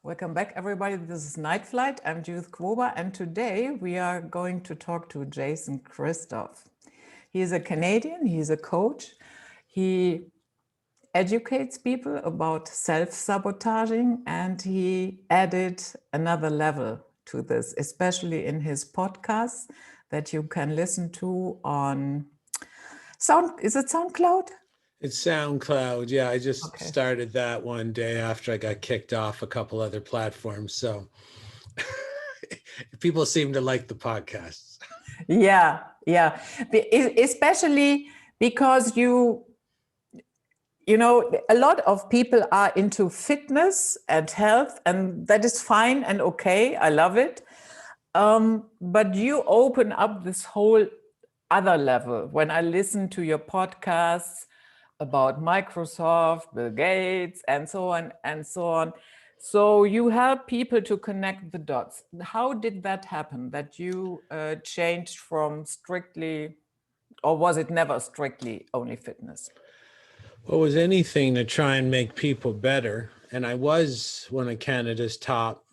Welcome back, everybody. This is Night Flight. I'm Judith Kwober, and today we are going to talk to Jason Christoff. He is a Canadian, he's a coach. He educates people about self-sabotaging, and he added another level to this, especially in his podcasts that you can listen to on is it SoundCloud? It's SoundCloud. Yeah, I just Okay. started that one day after I got kicked off a couple other platforms. So people seem to like the podcasts. Yeah. Especially because you know, a lot of people are into fitness and health, and that is fine and okay. I love it. But you open up this whole other level when I listen to your podcasts about Microsoft, Bill Gates, and so on and so on. So you help people to connect the dots. How did that happen, that you changed from strictly, or was it never strictly only fitness? Well, it was anything to try and make people better. And I was one of Canada's top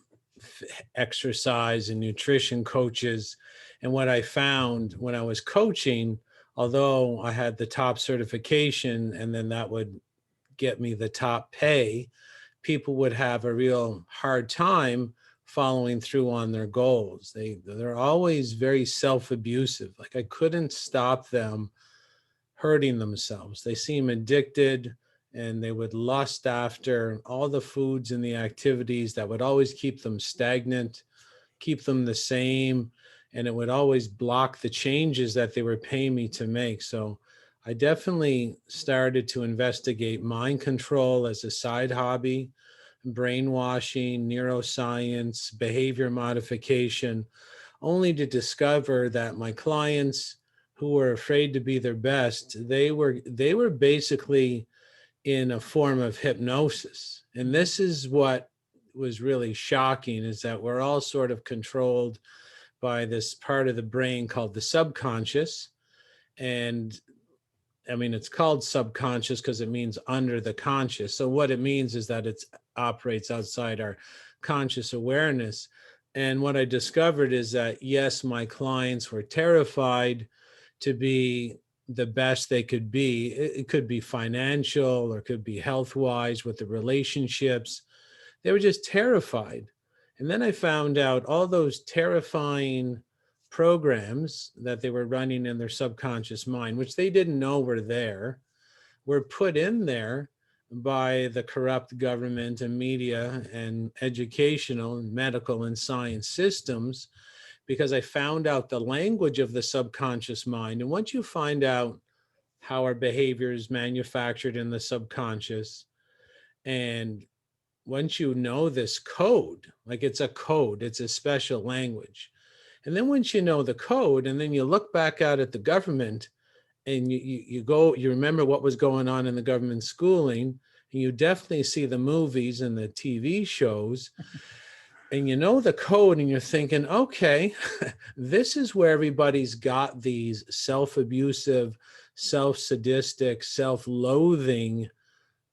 exercise and nutrition coaches. And what I found when I was coaching, although I had the top certification and then that would get me the top pay, people would have a real hard time following through on their goals. They're always very self-abusive. Like I couldn't stop them hurting themselves. They seem addicted and they would lust after all the foods and the activities that would always keep them stagnant, keep them the same, and it would always block the changes that they were paying me to make. So I definitely started to investigate mind control as a side hobby, brainwashing, neuroscience, behavior modification, only to discover that my clients who were afraid to be their best, they were basically in a form of hypnosis. And this is what was really shocking, is that we're all sort of controlled by this part of the brain called the subconscious. And I mean, it's called subconscious because it means under the conscious. So what it means is that it operates outside our conscious awareness. And what I discovered is that, yes, my clients were terrified to be the best they could be. It could be financial or it could be health-wise with the relationships. They were just terrified. And then I found out all those terrifying programs that they were running in their subconscious mind, which they didn't know were there, were put in there by the corrupt government and media and educational and medical and science systems, because I found out the language of the subconscious mind. And once you find out how our behavior is manufactured in the subconscious, and once you know this code, like it's a code, it's a special language. And then once you know the code, and then you look back out at the government and you remember what was going on in the government schooling, and you definitely see the movies and the TV shows, and you know the code, and you're thinking, okay, this is where everybody's got these self-abusive, self-sadistic, self-loathing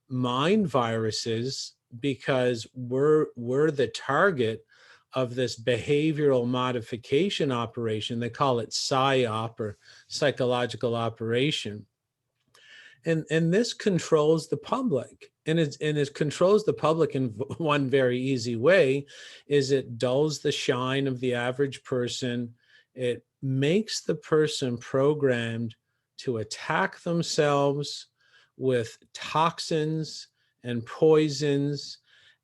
mind viruses, because we're the target of this behavioral modification operation. They call it PSYOP, or psychological operation. And this controls the public. And it controls the public in one very easy way, is it dulls the shine of the average person. It makes the person programmed to attack themselves with toxins and poisons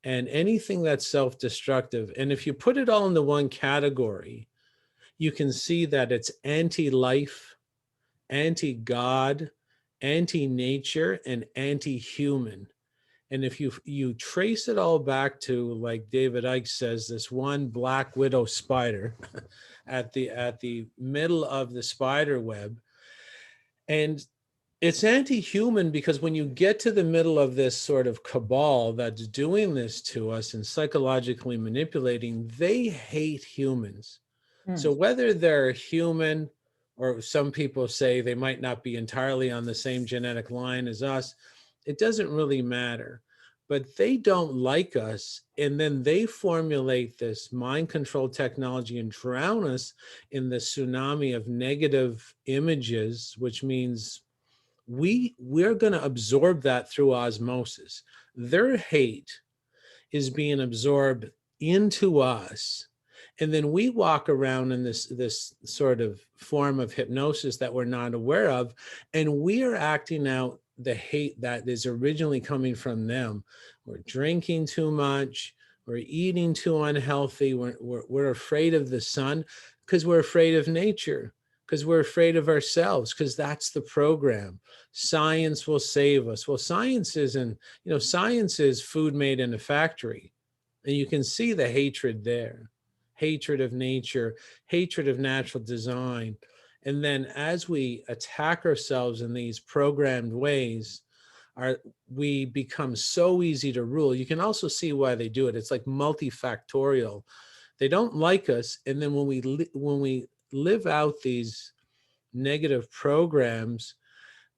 and anything that's self-destructive. And if you put it all into one category, you can see that it's anti-life, anti-God, anti-nature, and anti-human. And if you trace it all back to, like David Icke says, this one black widow spider at the middle of the spider web, and it's anti-human because when you get to the middle of this sort of cabal that's doing this to us and psychologically manipulating, they hate humans. So whether they're human, or some people say they might not be entirely on the same genetic line as us, it doesn't really matter. but they don't like us. And then they formulate this mind control technology and drown us in the tsunami of negative images, which means we're going to absorb that through osmosis. Their hate is being absorbed into us. And then we walk around in this sort of form of hypnosis that we're not aware of, and we are acting out the hate that is originally coming from them. We're drinking too much, we're eating too unhealthy, we're afraid of the sun because we're afraid of nature, because we're afraid of ourselves, because that's the program. Science will save us. Well, science isn't, science is food made in a factory. And you can see the hatred there, hatred of nature, hatred of natural design. And then as we attack ourselves in these programmed ways, we become so easy to rule. You can also see why they do it. It's like multifactorial. They don't like us. And then when we live out these negative programs,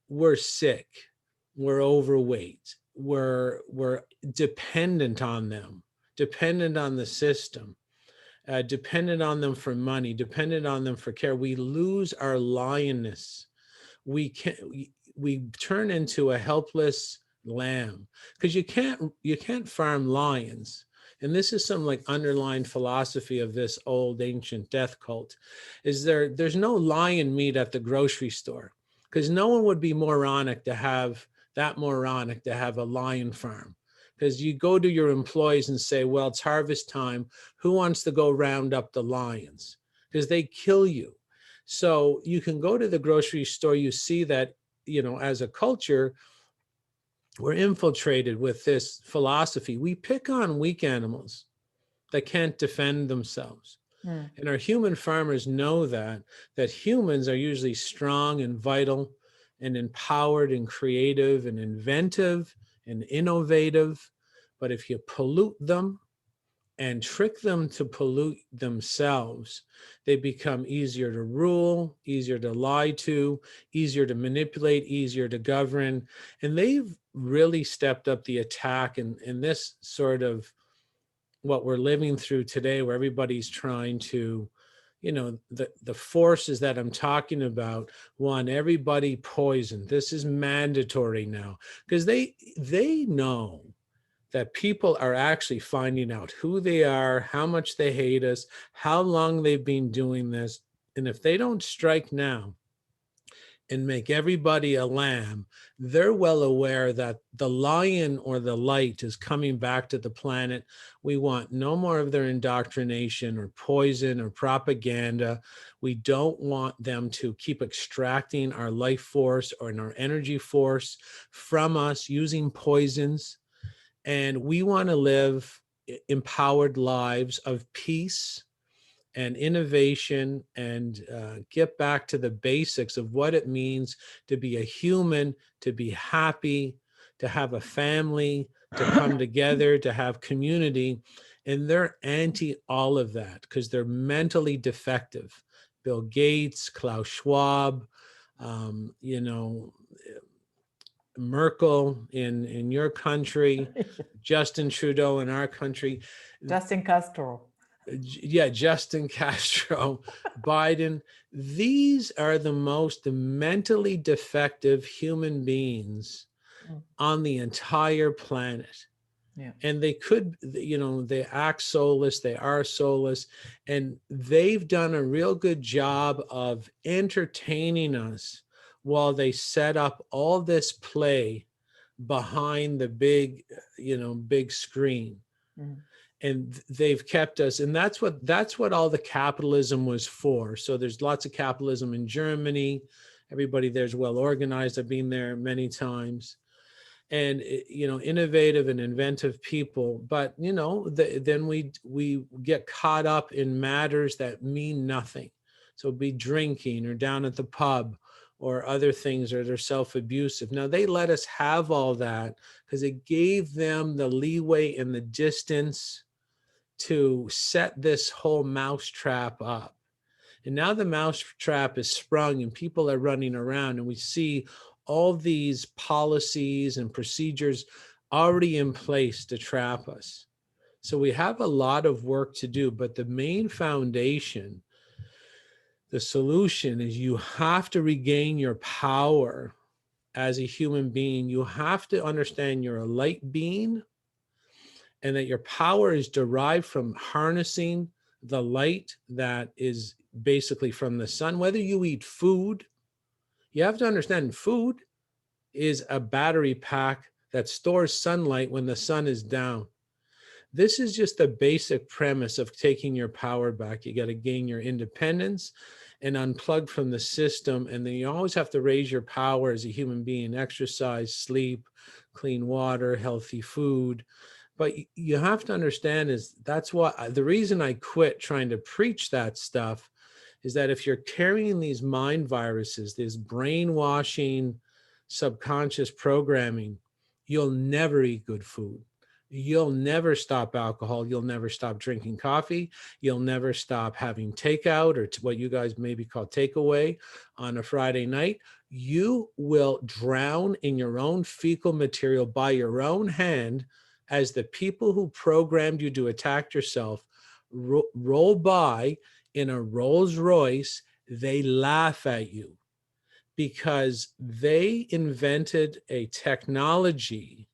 we're sick, we're overweight, we're dependent on them, dependent on the system, dependent on them for money, dependent on them for care. We lose our lionness. We turn into a helpless lamb, because you can't farm lions. And this is some like underlying philosophy of this old ancient death cult, is there's no lion meat at the grocery store, because no one would be moronic to have a lion farm. Because you go to your employees and say, well, it's harvest time, who wants to go round up the lions? Because they kill you. So you can go to the grocery store, you see that, as a culture, we're infiltrated with this philosophy. We pick on weak animals that can't defend themselves. And our human farmers know that humans are usually strong and vital and empowered and creative and inventive and innovative. But if you pollute them and trick them to pollute themselves, they become easier to rule, easier to lie to, easier to manipulate, easier to govern. And they've really stepped up the attack in this sort of what we're living through today, where everybody's trying to, the forces that I'm talking about want everybody poisoned. This is mandatory now, because they know that people are actually finding out who they are, how much they hate us, how long they've been doing this. And if they don't strike now and make everybody a lamb, they're well aware that the lion or the light is coming back to the planet. We want no more of their indoctrination or poison or propaganda. We don't want them to keep extracting our life force or our energy force from us using poisons. And we want to live empowered lives of peace and innovation, and get back to the basics of what it means to be a human, to be happy, to have a family, to come together, to have community. And they're anti all of that because they're mentally defective. Bill Gates, Klaus Schwab, Merkel in your country, Justin Trudeau in our country. Justin Castro. Yeah, Justin Castro, Biden. These are the most mentally defective human beings on the entire planet. Yeah. And they could, they act soulless, they are soulless, and they've done a real good job of entertaining us while they set up all this play behind the big screen. And they've kept us, and that's what all the capitalism was for. So there's lots of capitalism in Germany. Everybody there's well organized. I've been there many times. And innovative and inventive people, but then we get caught up in matters that mean nothing. So be drinking or down at the pub or other things, or they're self-abusive. Now they let us have all that because it gave them the leeway and the distance to set this whole mousetrap up. And now the mousetrap is sprung and people are running around, and we see all these policies and procedures already in place to trap us. So we have a lot of work to do, but the main foundation, the solution is you have to regain your power as a human being. You have to understand you're a light being and that your power is derived from harnessing the light that is basically from the sun. Whether you eat food, you have to understand food is a battery pack that stores sunlight when the sun is down. This is just the basic premise of taking your power back. You got to gain your independence and unplug from the system. And then you always have to raise your power as a human being, exercise, sleep, clean water, healthy food. But you have to understand is that's what the reason I quit trying to preach that stuff is that if you're carrying these mind viruses, this brainwashing, subconscious programming, you'll never eat good food. You'll never stop alcohol. You'll never stop drinking coffee. You'll never stop having takeout or what you guys maybe call takeaway on a Friday night. You will drown in your own fecal material by your own hand as the people who programmed you to attack yourself roll by in a Rolls Royce. They laugh at you because they invented a technology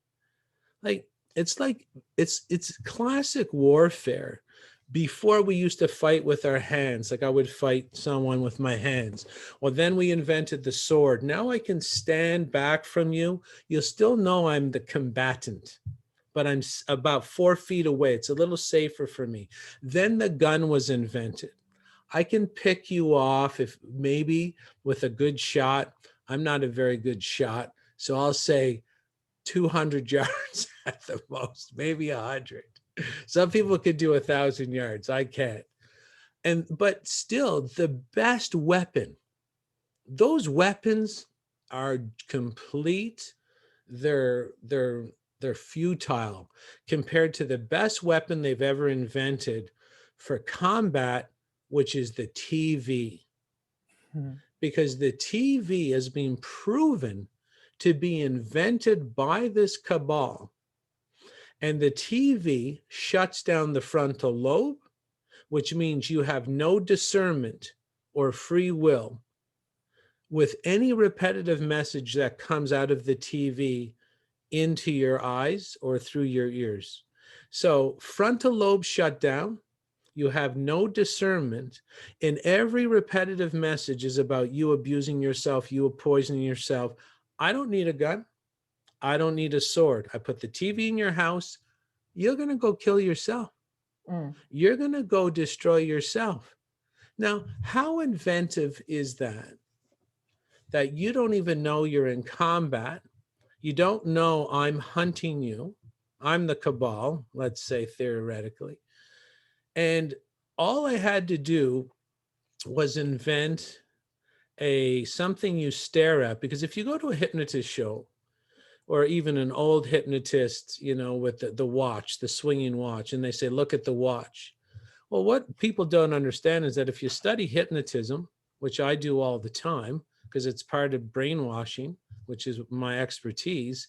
it's classic warfare. Before we used to fight with our hands, like I would fight someone with my hands. Well, then we invented the sword. Now I can stand back from you. You'll still know I'm the combatant, but I'm about 4 feet away. It's a little safer for me. Then the gun was invented. I can pick you off if maybe with a good shot. I'm not a very good shot. So I'll say 200 yards at the most, maybe 100. Some people could do 1,000 yards. I can't. But still, the best weapon, those weapons are complete. They're futile compared to the best weapon they've ever invented for combat, which is the TV. Because the TV has been proven to be invented by this cabal. And the TV shuts down the frontal lobe, which means you have no discernment or free will with any repetitive message that comes out of the TV into your eyes or through your ears. So frontal lobe shut down, you have no discernment, and every repetitive message is about you abusing yourself, you poisoning yourself. I don't need a gun. I don't need a sword. I put the TV in your house. You're going to go kill yourself. You're going to go destroy yourself. Now, how inventive is that? That you don't even know you're in combat. You don't know I'm hunting you. I'm the cabal, let's say theoretically. And all I had to do was invent something you stare at, because if you go to a hypnotist show or even an old hypnotist, with the watch, the swinging watch, and they say, look at the watch. Well, what people don't understand is that if you study hypnotism, which I do all the time, because it's part of brainwashing, which is my expertise,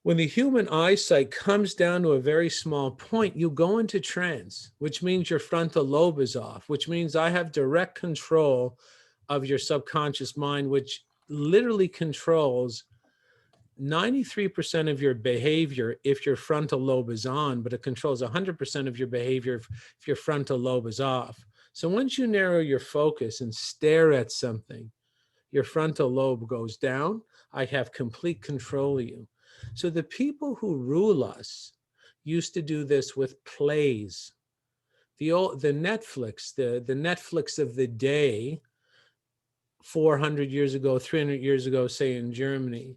when the human eyesight comes down to a very small point, you go into trance, which means your frontal lobe is off, which means I have direct control of your subconscious mind, which literally controls 93% of your behavior if your frontal lobe is on, but it controls 100% of your behavior if your frontal lobe is off. So once you narrow your focus and stare at something, your frontal lobe goes down. I have complete control of you. So the people who rule us used to do this with plays. The Netflix, the Netflix of the day, 400 years ago, 300 years ago, say in Germany,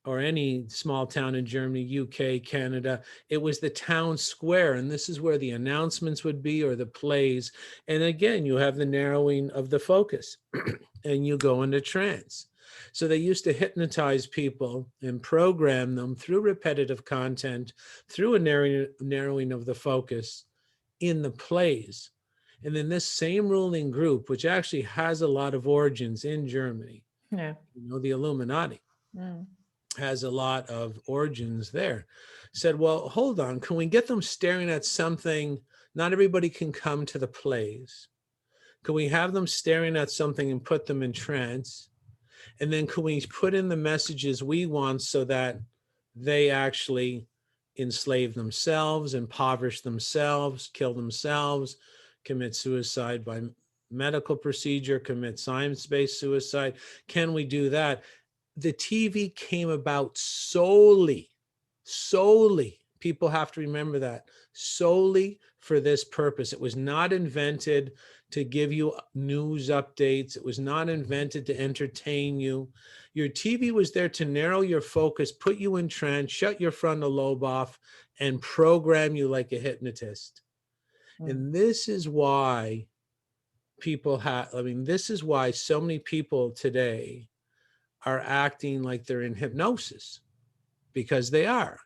or any small town in Germany, UK, Canada, it was the town square. And this is where the announcements would be, or the plays. And again, you have the narrowing of the focus and you go into trance. So they used to hypnotize people and program them through repetitive content, through a narrowing of the focus in the plays. And then this same ruling group, which actually has a lot of origins in Germany, the Illuminati, has a lot of origins there. Said, well, hold on, can we get them staring at something? Not everybody can come to the plays. Can we have them staring at something and put them in trance? And then can we put in the messages we want so that they actually enslave themselves, impoverish themselves, kill themselves, commit suicide by medical procedure, commit science-based suicide? Can we do that? The TV came about solely, people have to remember that, solely for this purpose. It was not invented to give you news updates. It was not invented to entertain you. Your TV was there to narrow your focus, put you in trance, shut your frontal lobe off, and program you like a hypnotist. And this is why this is why so many people today are acting like they're in hypnosis, because they are.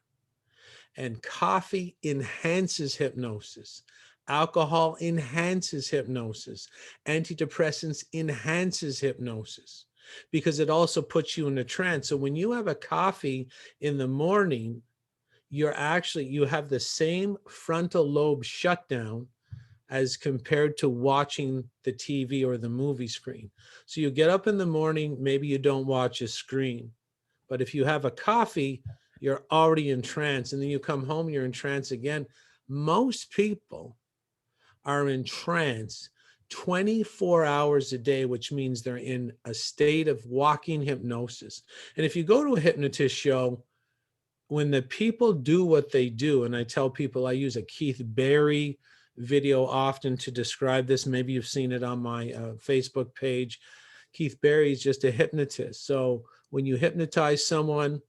And coffee enhances hypnosis. Alcohol enhances hypnosis. Antidepressants enhances hypnosis, because it also puts you in a trance. So when you have a coffee in the morning, you have the same frontal lobe shutdown as compared to watching the TV or the movie screen. So you get up in the morning, maybe you don't watch a screen, but if you have a coffee, you're already in trance, and then you come home, you're in trance again. Most people are in trance 24 hours a day, which means they're in a state of walking hypnosis. And if you go to a hypnotist show, when the people do what they do, and I tell people, I use a Keith Barry video often to describe this. Maybe you've seen it on my Facebook page. Keith Barry is just a hypnotist. So when you hypnotize someone,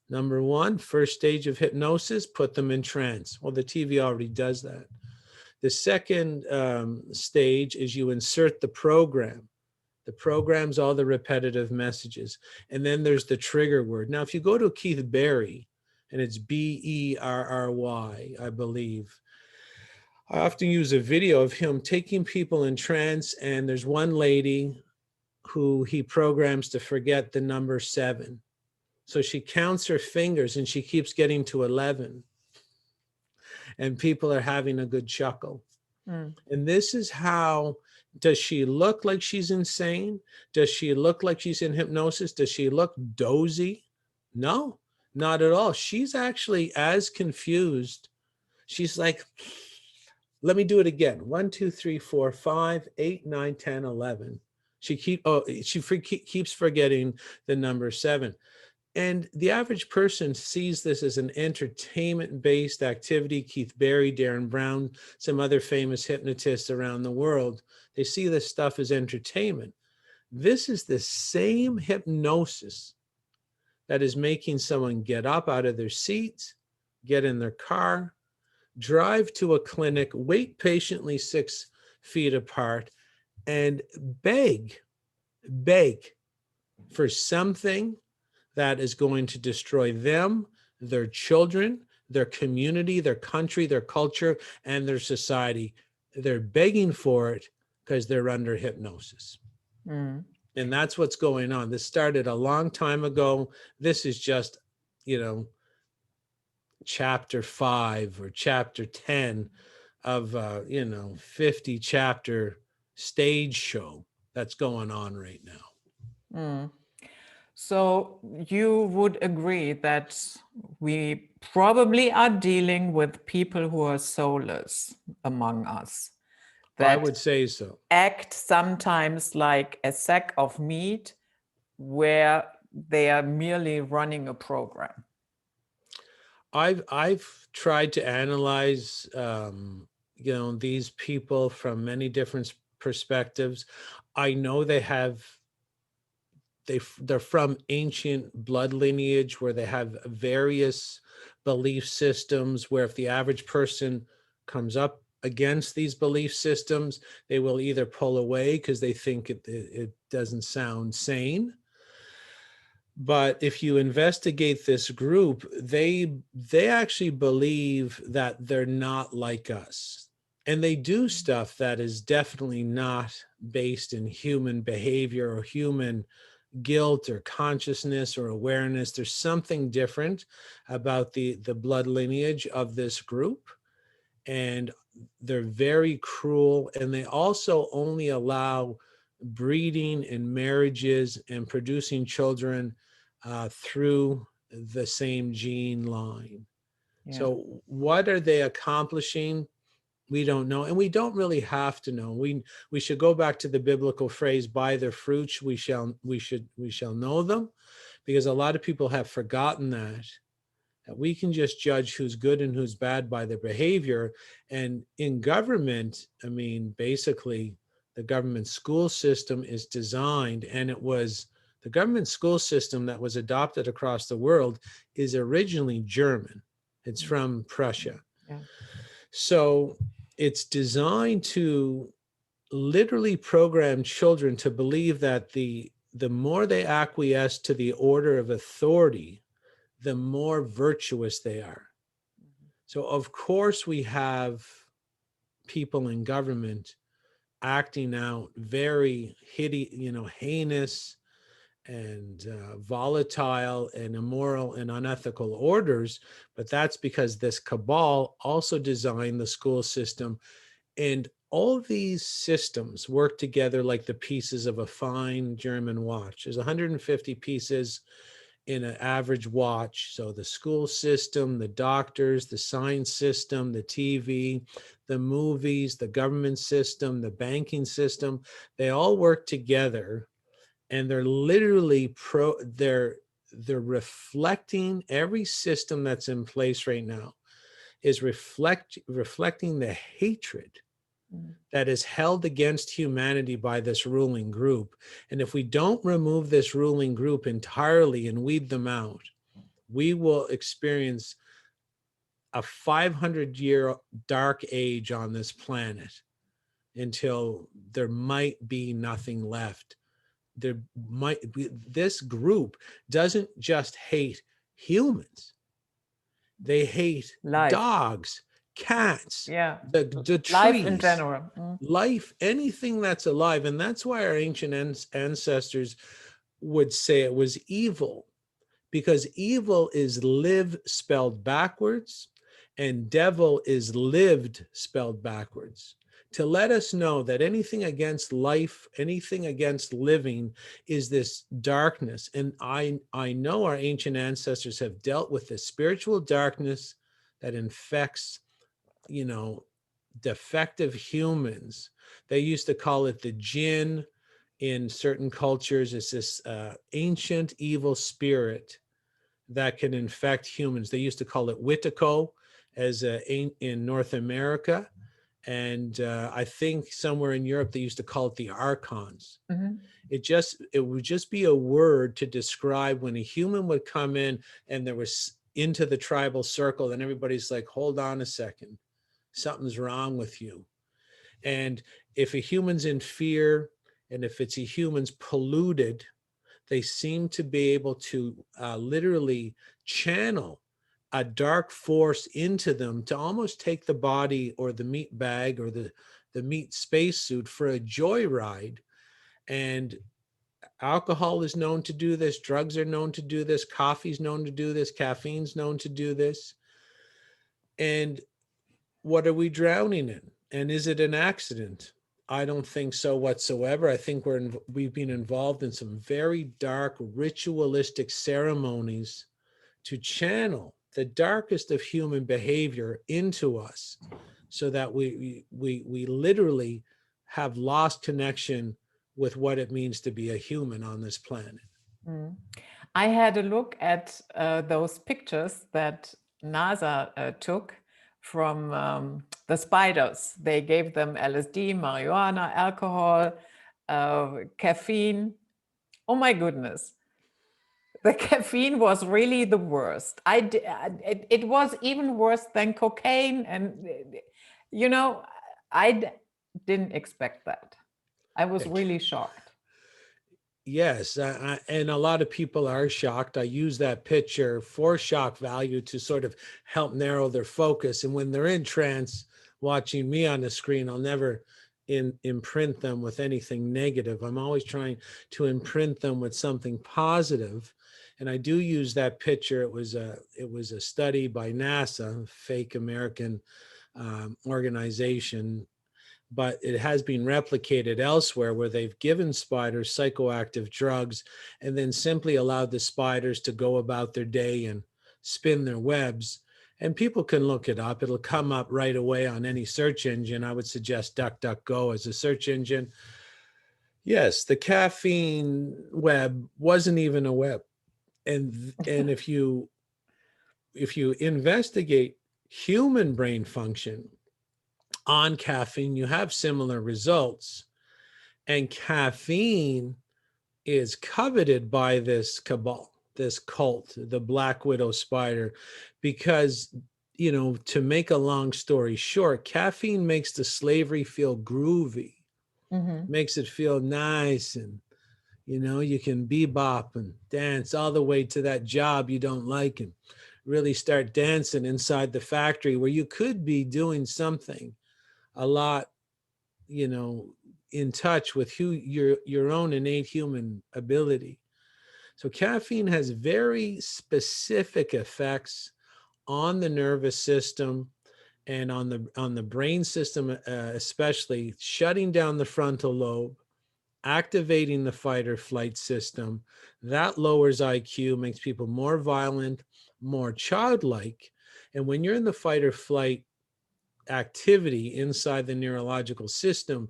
number one, first stage of hypnosis, put them in trance. Well, the TV already does that. The second stage is you insert the program. The program's all the repetitive messages. And then there's the trigger word. Now, if you go to Keith Barry, and it's Berry, I believe, I often use a video of him taking people in trance, and there's one lady who he programs to forget the number 7. So she counts her fingers and she keeps getting to 11. And people are having a good chuckle. And this is how, does she look like she's insane? Does she look like she's in hypnosis? Does she look dozy? No, not at all. She's actually as confused. She's like, let me do it again. 1, 2, 3, 4, 5, 8, 9, 10, 11. She keeps forgetting the number 7. And the average person sees this as an entertainment-based activity. Keith Barry, Darren Brown, some other famous hypnotists around the world, they see this stuff as entertainment. This is the same hypnosis that is making someone get up out of their seats, get in their car, drive to a clinic, wait patiently 6 feet apart, and beg for something that is going to destroy them, their children, their community, their country, their culture, and their society. They're begging for it because they're under hypnosis. And that's what's going on. This started a long time ago. This is just, chapter 5 or chapter 10 of 50 chapter stage show that's going on right now. So you would agree that we probably are dealing with people who are soulless among us. I would say so. Act sometimes like a sack of meat where they are merely running a program. I've tried to analyze these people from many different perspectives. I know they're from ancient blood lineage where they have various belief systems, where if the average person comes up against these belief systems, they will either pull away because they think it doesn't sound sane. But if you investigate this group, they actually believe that they're not like us. And they do stuff that is definitely not based in human behavior or human guilt or consciousness or awareness. There's something different about the blood lineage of this group. And they're very cruel. And they also only allow breeding and marriages and producing children through the same gene line. Yeah. So what are they accomplishing? We don't know, and we don't really have to know. We should go back to the biblical phrase, by their fruits we shall know them, because a lot of people have forgotten that we can just judge who's good and who's bad by their behavior. And in government, I mean, basically the government school system is designed, and the government school system that was adopted across the world is originally German. It's from Prussia. Yeah. So it's designed to literally program children to believe that the more they acquiesce to the order of authority, the more virtuous they are. So of course we have people in government acting out very heinous and volatile and immoral and unethical orders, but that's because this cabal also designed the school system. And all these systems work together like the pieces of a fine German watch. There's 150 pieces in an average watch. So the school system, the doctors, the science system, the TV, the movies, the government system, the banking system, they all work together. And they're literally they're reflecting every system that's in place right now is reflecting the hatred that is held against humanity by this ruling group. And if we don't remove this ruling group entirely and weed them out, we will experience a 500-year dark age on this planet until there might be nothing left. There might be, this group doesn't just hate humans. They hate dogs, cats, the trees, life in general, life, anything that's alive. And that's why our ancient ancestors would say it was evil, because evil is live spelled backwards and devil is lived spelled backwards, to let us know that anything against life, anything against living is this darkness. And I know our ancient ancestors have dealt with the spiritual darkness that infects, defective humans. They used to call it the jinn in certain cultures. It's this ancient evil spirit that can infect humans. They used to call it Witico in North America. And I think somewhere in Europe, they used to call it the archons. Mm-hmm. It would just be a word to describe when a human would come in and there was into the tribal circle and everybody's like, hold on a second, something's wrong with you. And if a human's in fear and if it's a human's polluted, they seem to be able to literally channel a dark force into them to almost take the body or the meat bag or the meat spacesuit for a joyride. And alcohol is known to do this. Drugs are known to do this. Coffee's known to do this. Caffeine's known to do this. And what are we drowning in? And is it an accident? I don't think so whatsoever. I think we've been involved in some very dark ritualistic ceremonies to channel the darkest of human behavior into us, so that we literally have lost connection with what it means to be a human on this planet. Mm. I had a look at those pictures that NASA took from the spiders. They gave them LSD, marijuana, alcohol, caffeine. Oh my goodness. The caffeine was really the worst. It was even worse than cocaine. And, I didn't expect that. I was really shocked. Yes, and a lot of people are shocked. I use that picture for shock value to sort of help narrow their focus. And when they're in trance watching me on the screen, I'll never imprint them with anything negative. I'm always trying to imprint them with something positive. And I do use that picture. It was a study by NASA, fake American organization, but it has been replicated elsewhere where they've given spiders psychoactive drugs and then simply allowed the spiders to go about their day and spin their webs. And people can look it up. It'll come up right away on any search engine. I would suggest DuckDuckGo as a search engine. Yes, the caffeine web wasn't even a web. And if you investigate human brain function on caffeine, you have similar results. And caffeine is coveted by this cabal, this cult, the Black Widow spider, because, to make a long story short, caffeine makes the slavery feel groovy, makes it feel nice, and, you can bebop and dance all the way to that job you don't like and really start dancing inside the factory where you could be doing something a lot, in touch with your own innate human ability. So caffeine has very specific effects on the nervous system and on the brain system, especially shutting down the frontal lobe, activating the fight or flight system. That lowers IQ, makes people more violent, more childlike. And when you're in the fight or flight activity inside the neurological system,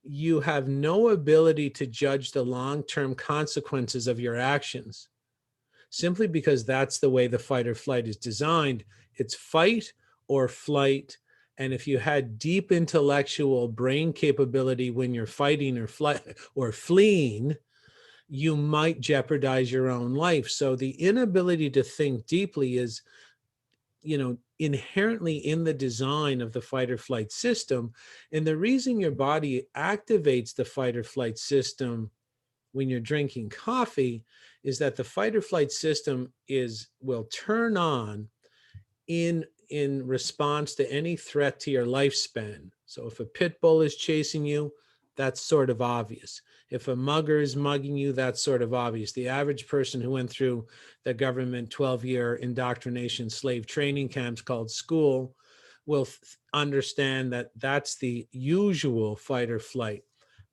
you have no ability to judge the long-term consequences of your actions, simply because that's the way the fight or flight is designed. It's fight or flight. And if you had deep intellectual brain capability when you're fighting or fleeing, you might jeopardize your own life. So the inability to think deeply is, inherently in the design of the fight or flight system. And the reason your body activates the fight or flight system when you're drinking coffee is that the fight or flight system will turn on in response to any threat to your lifespan. So if a pit bull is chasing you, that's sort of obvious. If a mugger is mugging you, that's sort of obvious. The average person who went through the government 12-year indoctrination slave training camps called school will understand that that's the usual fight or flight.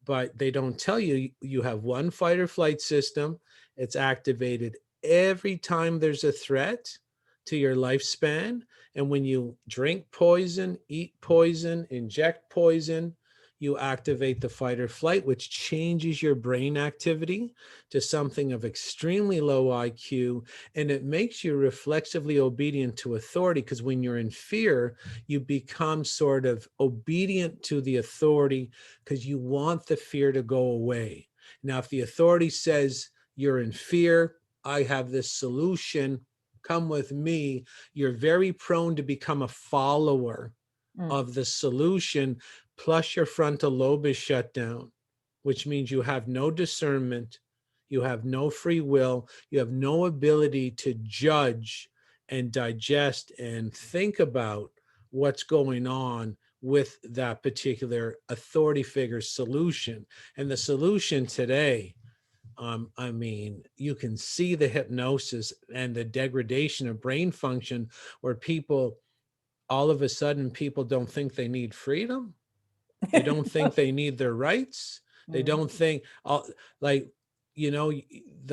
But they don't tell you you have one fight or flight system. It's activated every time there's a threat to your lifespan. And when you drink poison, eat poison, inject poison, you activate the fight or flight, which changes your brain activity to something of extremely low IQ. And it makes you reflexively obedient to authority, because when you're in fear, you become sort of obedient to the authority because you want the fear to go away. Now, if the authority says you're in fear, I have this solution, come with me, you're very prone to become a follower of the solution. Plus your frontal lobe is shut down, which means you have no discernment, you have no free will, you have no ability to judge and digest and think about what's going on with that particular authority figure solution. And the solution today, you can see the hypnosis and the degradation of brain function where all of a sudden, people don't think they need freedom. They don't think they need their rights. They don't think, the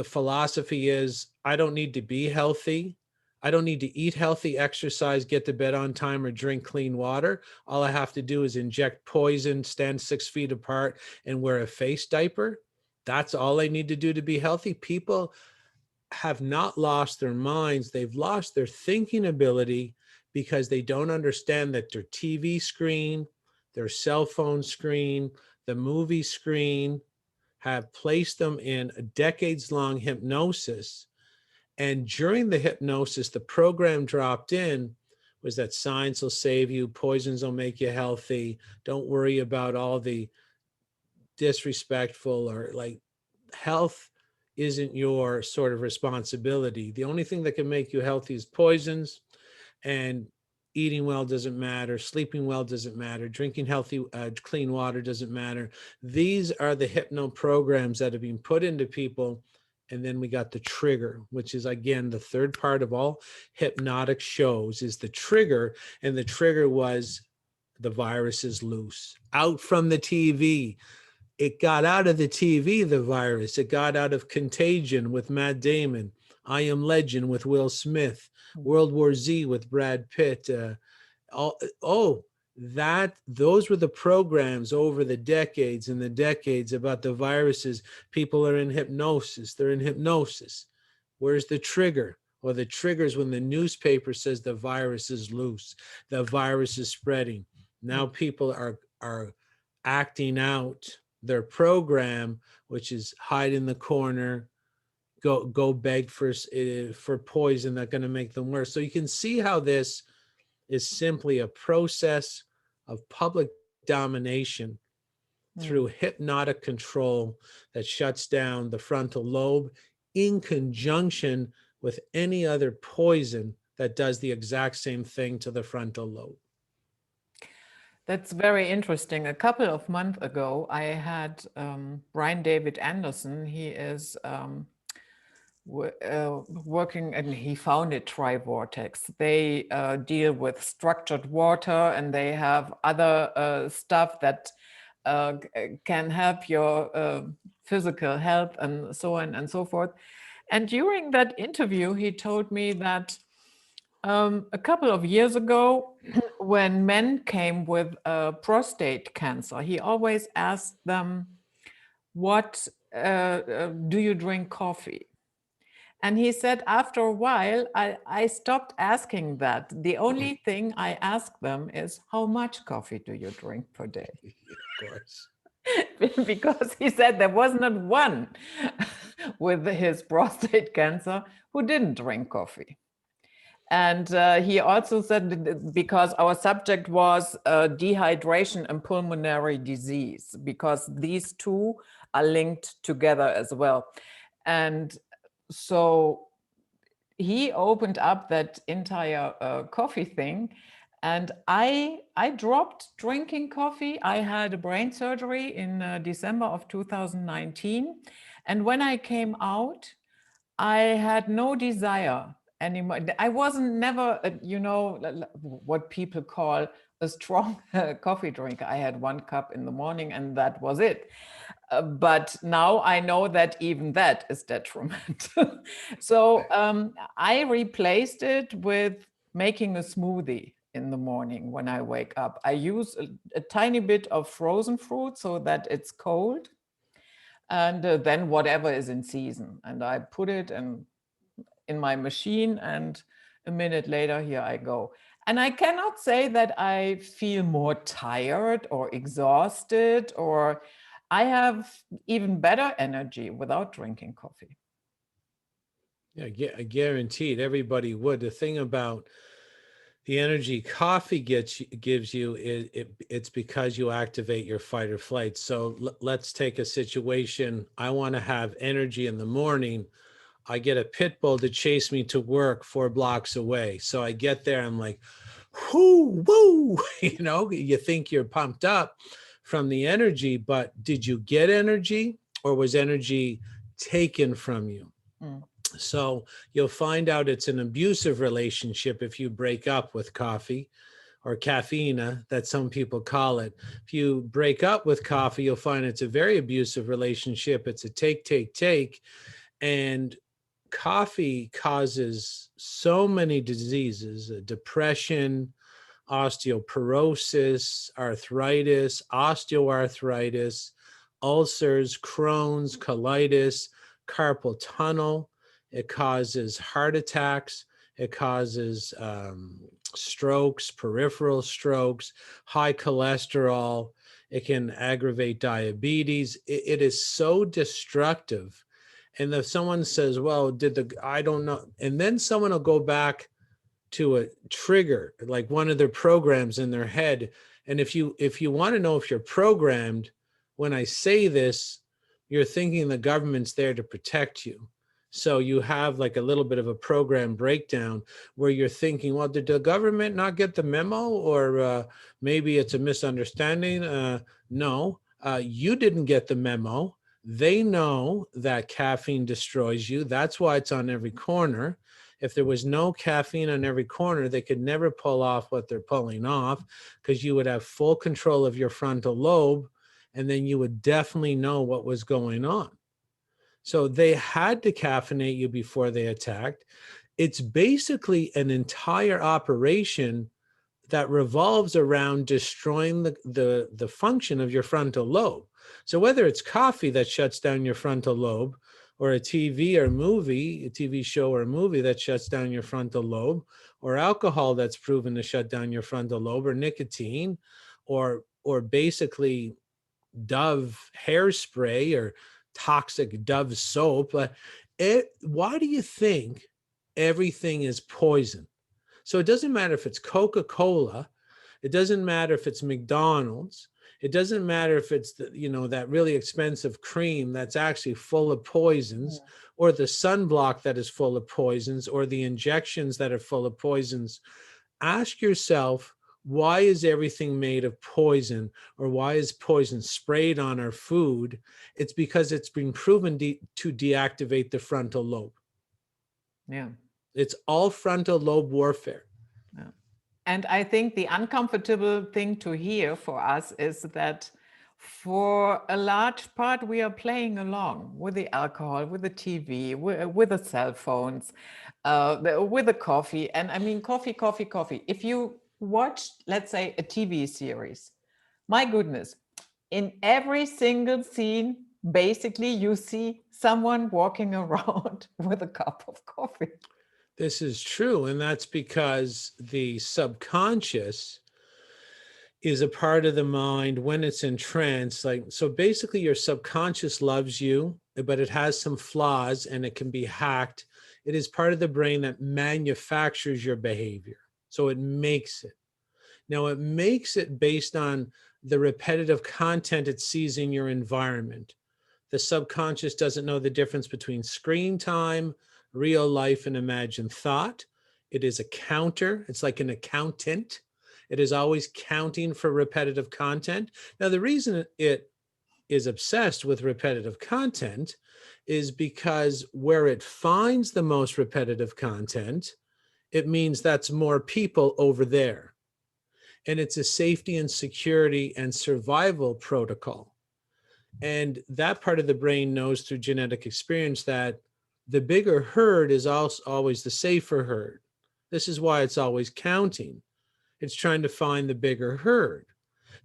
philosophy is, I don't need to be healthy. I don't need to eat healthy, exercise, get to bed on time, or drink clean water. All I have to do is inject poison, stand 6 feet apart, and wear a face diaper. That's all I need to do to be healthy. People have not lost their minds. They've lost their thinking ability because they don't understand that their TV screen, their cell phone screen, the movie screen have placed them in a decades-long hypnosis. And during the hypnosis, the program dropped in was that science will save you, poisons will make you healthy. Don't worry about all the disrespectful or health isn't your sort of responsibility. The only thing that can make you healthy is poisons. And eating well doesn't matter, sleeping well doesn't matter, drinking healthy, clean water doesn't matter. These are the hypno programs that have been put into people. And then we got the trigger, which is, again, the third part of all hypnotic shows, is the trigger. And the trigger was the virus is loose. Out from the TV. It got out of the TV, the virus. It got out of Contagion with Matt Damon, I Am Legend with Will Smith, World War Z with Brad Pitt. Those were the programs over the decades and the decades about the viruses. People are in hypnosis. They're in hypnosis. Where's the trigger? Well, the trigger is when the newspaper says the virus is loose, the virus is spreading. Now people are acting out their program, which is hide in the corner, go beg for poison that's going to make them worse. So you can see how this is simply a process of public domination through hypnotic control that shuts down the frontal lobe in conjunction with any other poison that does the exact same thing to the frontal lobe. That's very interesting. A couple of months ago, I had Brian David Anderson. He is working, and he founded Tri-Vortex. They deal with structured water, and they have other stuff that can help your physical health and so on and so forth. And during that interview, he told me that a couple of years ago, when men came with prostate cancer, he always asked them, what do you drink coffee? And he said, after a while, I stopped asking that. The only thing I ask them is, how much coffee do you drink per day? Of course. Because he said there was not one with his prostate cancer who didn't drink coffee. And he also said, because our subject was dehydration and pulmonary disease, because these two are linked together as well. And so he opened up that entire coffee thing. And I dropped drinking coffee. I had a brain surgery in December of 2019. And when I came out, I had no desire anymore. I wasn't never, what people call a strong coffee drinker. I had 1 cup in the morning and that was it. But now I know that even that is detrimental. So I replaced it with making a smoothie in the morning when I wake up. I use a tiny bit of frozen fruit so that it's cold. And then whatever is in season. And I put it in my machine, and a minute later, here I go. And I cannot say that I feel more tired or exhausted, or I have even better energy without drinking coffee. Yeah, guaranteed everybody would. The thing about the energy coffee gives you is it's because you activate your fight or flight. So let's take a situation. I want to have energy in the morning. I get a pit bull to chase me to work 4 blocks away. So I get there, I'm like, whoo, woo, you think you're pumped up from the energy, but did you get energy, or was energy taken from you? So you'll find out it's an abusive relationship if you break up with coffee, or caffeine, that some people call it. If you break up with coffee, you'll find it's a very abusive relationship. It's a take. And coffee causes so many diseases: depression, osteoporosis, arthritis, osteoarthritis, ulcers, Crohn's, colitis, carpal tunnel. It causes heart attacks. It causes strokes, peripheral strokes, high cholesterol. It can aggravate diabetes. It is so destructive. And if someone says, well, I don't know. And then someone will go back to a trigger, like one of their programs in their head. And if you want to know if you're programmed, when I say this, you're thinking the government's there to protect you. So you have like a little bit of a program breakdown where you're thinking, well, did the government not get the memo? Or maybe it's a misunderstanding. No, you didn't get the memo. They know that caffeine destroys you. That's why it's on every corner. If there was no caffeine on every corner, they could never pull off what they're pulling off, because you would have full control of your frontal lobe, and then you would definitely know what was going on. So they had to caffeinate you before they attacked. It's basically an entire operation that revolves around destroying the function of your frontal lobe. So whether it's coffee that shuts down your frontal lobe, or a TV or movie, a TV show or a movie that shuts down your frontal lobe, or alcohol that's proven to shut down your frontal lobe, or nicotine, or basically Dove hairspray or toxic Dove soap. Why do you think everything is poison? So it doesn't matter if it's Coca-Cola, it doesn't matter if it's McDonald's, it doesn't matter if it's that really expensive cream that's actually full of poisons, or the sunblock that is full of poisons, or the injections that are full of poisons. Ask yourself, why is everything made of poison, or why is poison sprayed on our food? It's because it's been proven to deactivate the frontal lobe. Yeah. It's all frontal lobe warfare. Yeah. And I think the uncomfortable thing to hear for us is that for a large part, we are playing along with the alcohol, with the TV, with the cell phones, with the coffee. And I mean, coffee. If you watch, let's say, a TV series, my goodness, in every single scene, basically, you see someone walking around with a cup of coffee. This is true. And that's because the subconscious is a part of the mind when it's in trance. So basically your subconscious loves you, but it has some flaws and it can be hacked. It is part of the brain that manufactures your behavior. So it makes it. Now it makes it based on the repetitive content it sees in your environment. The subconscious doesn't know the difference between screen time, real life, and imagined thought. It is a counter. It's like an accountant. It is always counting for repetitive content. Now, the reason it is obsessed with repetitive content is because where it finds the most repetitive content, it means that's more people over there. And it's a safety and security and survival protocol. And that part of the brain knows through genetic experience that the bigger herd is also always the safer herd. This is why it's always counting. It's trying to find the bigger herd.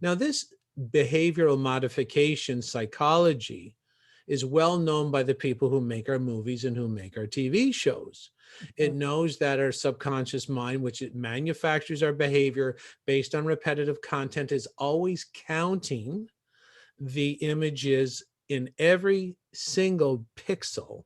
Now, this behavioral modification psychology is well known by the people who make our movies and who make our TV shows. It knows that our subconscious mind, which it manufactures our behavior based on repetitive content, is always counting the images in every single pixel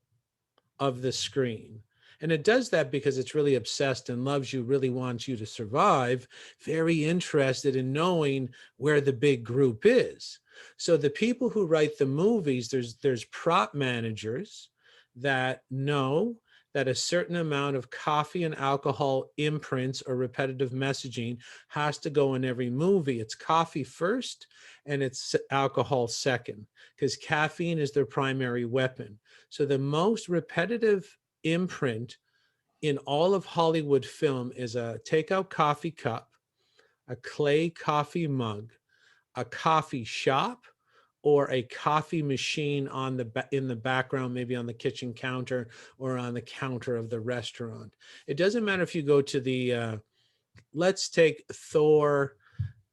of the screen. And it does that because it's really obsessed and loves you, really wants you to survive, very interested in knowing where the big group is. So the people who write the movies, there's prop managers that know that a certain amount of coffee and alcohol imprints or repetitive messaging has to go in every movie. It's coffee first and it's alcohol second, because caffeine is their primary weapon. So the most repetitive imprint in all of Hollywood film is a takeout coffee cup, a clay coffee mug, a coffee shop, or a coffee machine in the background, maybe on the kitchen counter or on the counter of the restaurant. It doesn't matter if you go to the, let's take Thor.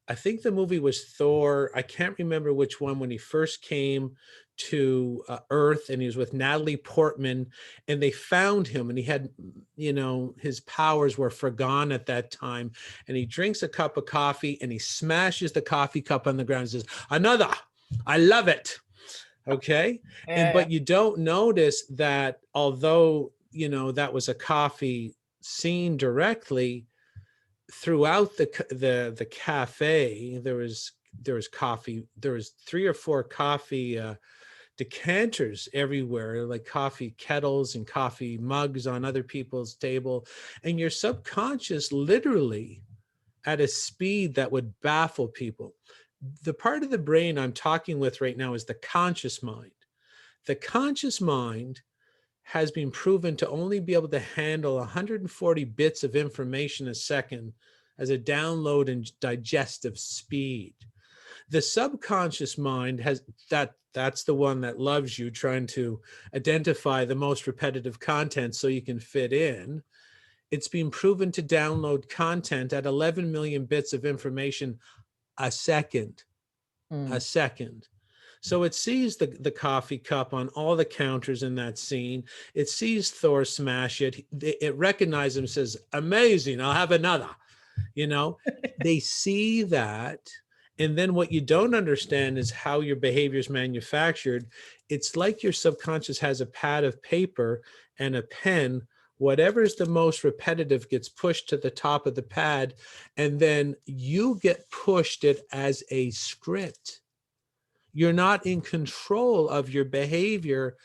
I think the movie was Thor. I can't remember which one, when he first came to Earth and he was with Natalie Portman and they found him and he had, his powers were forgone at that time. And he drinks a cup of coffee and he smashes the coffee cup on the ground and says, "Another, I love it." Okay. But you don't notice that although, that was a coffee scene directly, throughout the cafe, there was coffee. There was 3 or 4 coffee decanters everywhere, like coffee kettles and coffee mugs on other people's table. And your subconscious literally at a speed that would baffle people. The part of the brain I'm talking with right now is the conscious mind. The conscious mind has been proven to only be able to handle 140 bits of information a second as a download and digestive speed. The subconscious mind has that's the one that loves you, trying to identify the most repetitive content so you can fit in. It's been proven to download content at 11 million bits of information a second. A second. So it sees the coffee cup on all the counters in that scene. It sees Thor smash it. It recognizes him, says, amazing, I'll have another. You know, they see that. And then what you don't understand is how your behavior is manufactured. It's like your subconscious has a pad of paper and a pen. Whatever's the most repetitive gets pushed to the top of the pad. And then you get pushed it as a script. You're not in control of your behavior.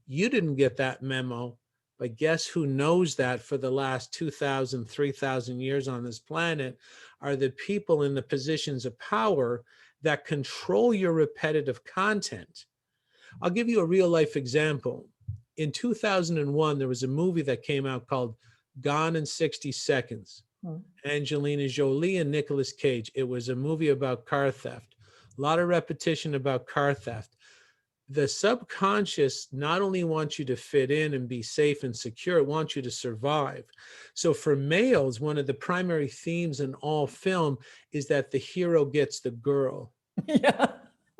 You didn't get that memo, but guess who knows that for the last 2,000, 3,000 years on this planet are the people in the positions of power that control your repetitive content. I'll give you a real life example. In 2001, there was a movie that came out called Gone in 60 Seconds. Angelina Jolie and Nicolas Cage. It was a movie about car theft. A lot of repetition about car theft. The subconscious not only wants you to fit in and be safe and secure, it wants you to survive. So for males, one of the primary themes in all film is that the hero gets the girl. Yeah.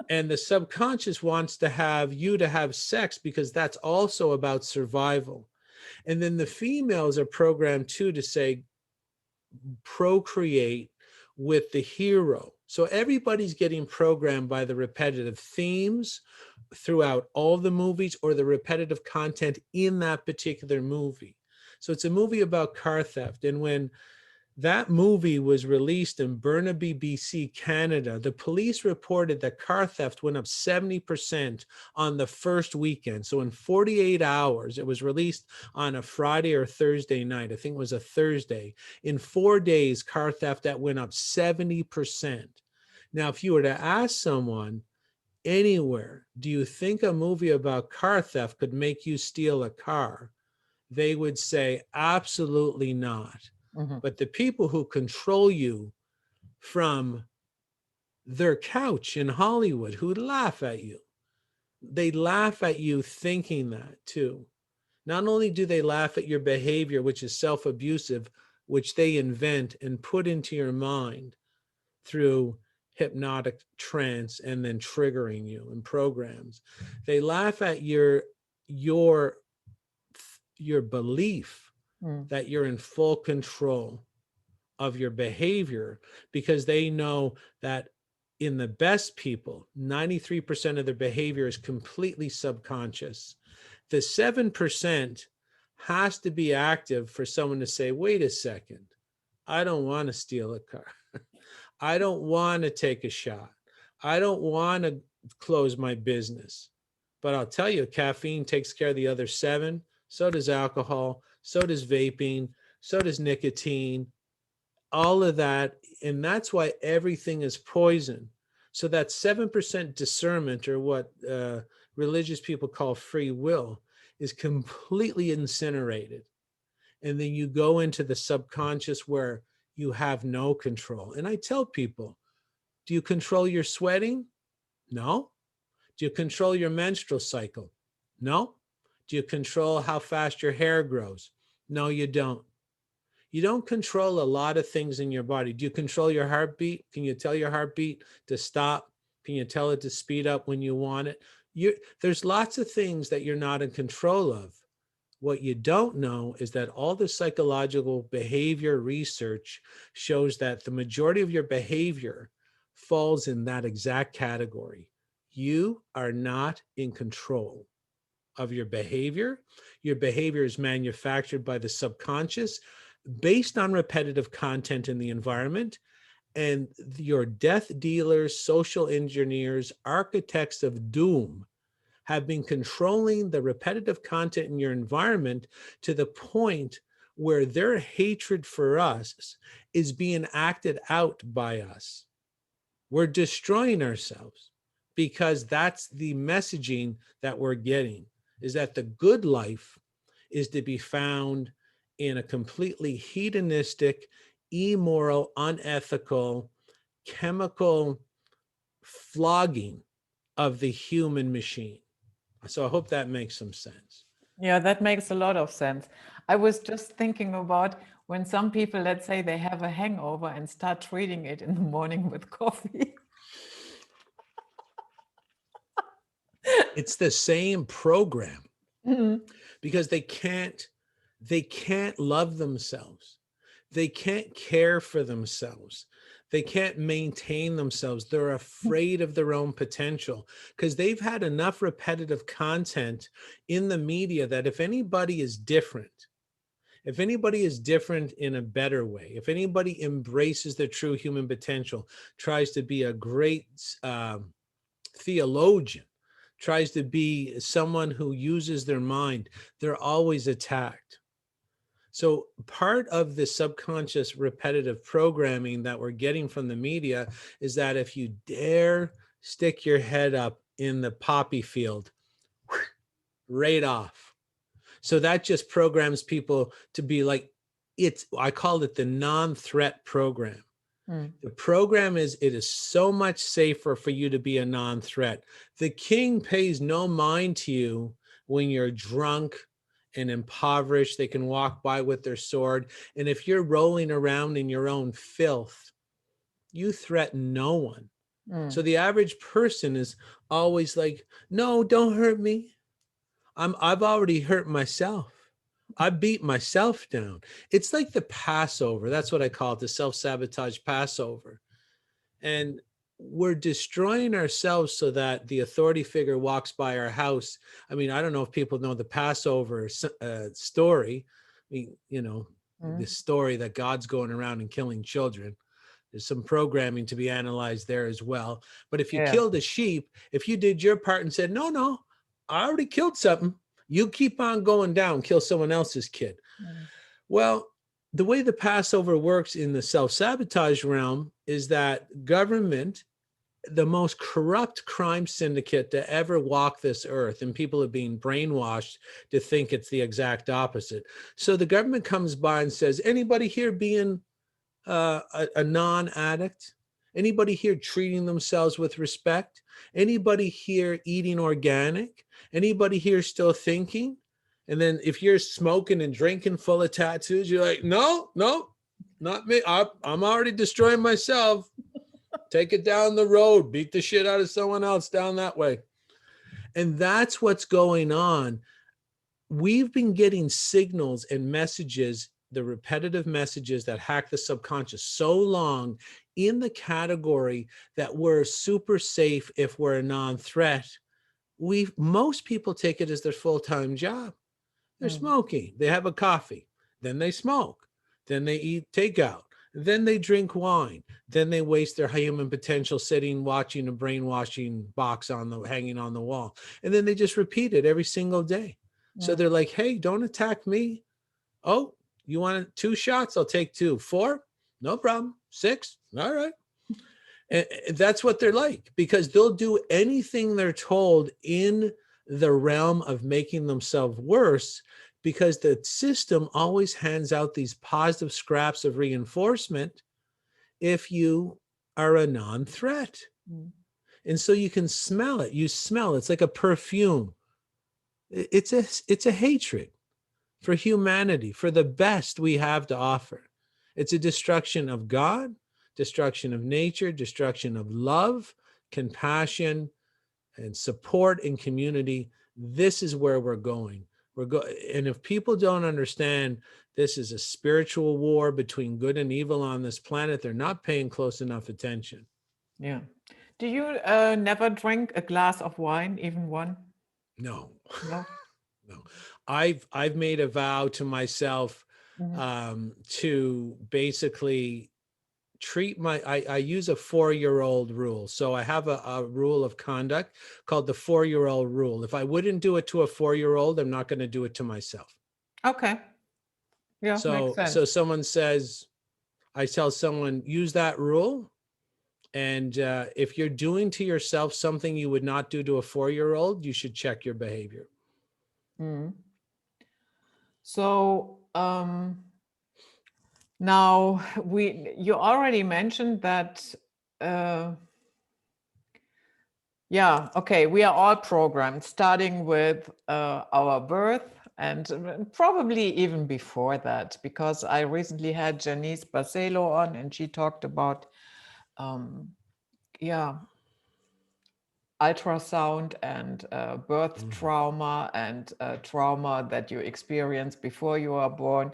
And the subconscious wants to have you to have sex because that's also about survival. And then the females are programmed too to say, procreate with the hero. So everybody's getting programmed by the repetitive themes throughout all the movies or the repetitive content in that particular movie. So it's a movie about car theft. And when that movie was released in Burnaby, BC, Canada, the police reported that car theft went up 70% on the first weekend. So in 48 hours, it was released on a Friday or Thursday night. I think it was a Thursday. In 4 days, car theft that went up 70%. Now, if you were to ask someone anywhere, do you think a movie about car theft could make you steal a car? They would say, absolutely not. But the people who control you from their couch in Hollywood, who laugh at you, they laugh at you thinking that too. Not only do they laugh at your behavior, which is self-abusive, which they invent and put into your mind through hypnotic trance and then triggering you in programs. They laugh at your belief that you're in full control of your behavior, because they know that in the best people, 93% of their behavior is completely subconscious. The 7% has to be active for someone to say, wait a second, I don't want to steal a car. I don't want to take a shot. I don't want to close my business. But I'll tell you, caffeine takes care of the other 7. So does alcohol. So does vaping. So does nicotine. All of that. And that's why everything is poison. So that 7% discernment, or what religious people call free will, is completely incinerated. And then you go into the subconscious where you have no control. And I tell people, do you control your sweating? No. Do you control your menstrual cycle? No. Do you control how fast your hair grows? No, you don't. You don't control a lot of things in your body. Do you control your heartbeat? Can you tell your heartbeat to stop? Can you tell it to speed up when you want it? There's lots of things that you're not in control of. What you don't know is that all the psychological behavior research shows that the majority of your behavior falls in that exact category. You are not in control of your behavior. Your behavior is manufactured by the subconscious based on repetitive content in the environment. And your death dealers, social engineers, architects of doom have been controlling the repetitive content in your environment to the point where their hatred for us is being acted out by us. We're destroying ourselves because that's the messaging that we're getting, is that the good life is to be found in a completely hedonistic, immoral, unethical, chemical flogging of the human machine. So I hope that makes some sense. Yeah, that makes a lot of sense. I was just thinking about when some people, let's say they have a hangover and start treating it in the morning with coffee. It's the same program because they can't love themselves. They can't care for themselves. They can't maintain themselves. They're afraid of their own potential because they've had enough repetitive content in the media that if anybody is different in a better way, if anybody embraces their true human potential, tries to be a great theologian, tries to be someone who uses their mind, they're always attacked. So part of the subconscious repetitive programming that we're getting from the media is that if you dare stick your head up in the poppy field, right off. So that just programs people to be like, I call it the non-threat program. The program is, it is so much safer for you to be a non-threat. The king pays no mind to you when you're drunk and impoverished. They can walk by with their sword. And if you're rolling around in your own filth, you threaten no one. So the average person is always like, no, don't hurt me. I've already hurt myself. I beat myself down. It's like the Passover. That's what I call it, the self-sabotage Passover. And we're destroying ourselves so that the authority figure walks by our house. I mean, I don't know if people know the Passover story. I mean, the story that God's going around and killing children. There's some programming to be analyzed there as well. But if you killed a sheep, if you did your part and said, no, I already killed something, you keep on going down, kill someone else's kid. Well, the way the Passover works in the self-sabotage realm is that government, the most corrupt crime syndicate to ever walk this earth, and people are being brainwashed to think it's the exact opposite. So the government comes by and says, anybody here being a non-addict? Anybody here treating themselves with respect? Anybody here eating organic? Anybody here still thinking? And then if you're smoking and drinking full of tattoos, you're like, no, not me. I'm already destroying myself. Take it down the road. Beat the shit out of someone else down that way. And that's what's going on. We've been getting signals and messages, the repetitive messages that hack the subconscious so long in the category that we're super safe if we're a non-threat. Most people take it as their full-time job. They're smoking. They have a coffee. Then they smoke. Then they eat takeout. Then they drink wine. Then they waste their human potential sitting, watching a brainwashing box hanging on the wall. And then they just repeat it every single day. So they're like, hey, don't attack me. Oh, you want 2 shots? I'll take 2. 4? No problem. 6? All right. And that's what they're like, because they'll do anything they're told in the realm of making themselves worse, because the system always hands out these positive scraps of reinforcement if you are a non-threat. And so you can smell it. You smell, it's like a perfume. It's a hatred for humanity, for the best we have to offer. It's a destruction of God, destruction of nature, destruction of love, compassion, and support in community. This is where we're going. And if people don't understand this is a spiritual war between good and evil on this planet, they're not paying close enough attention. Yeah. Do you never drink a glass of wine, even one? No. No. No. I've made a vow to myself to basically treat I use a 4-year-old rule. So I have a rule of conduct called the 4-year-old rule. If I wouldn't do it to a 4-year-old, I'm not going to do it to myself. Okay. Yeah, makes sense. So someone says, I tell someone, use that rule. And if you're doing to yourself something you would not do to a 4-year-old, you should check your behavior. Mm. So now you already mentioned that, yeah, okay, we are all programmed, starting with our birth and probably even before that, because I recently had Janice Barcelo on and she talked about, yeah, ultrasound and birth trauma and trauma that you experience before you are born.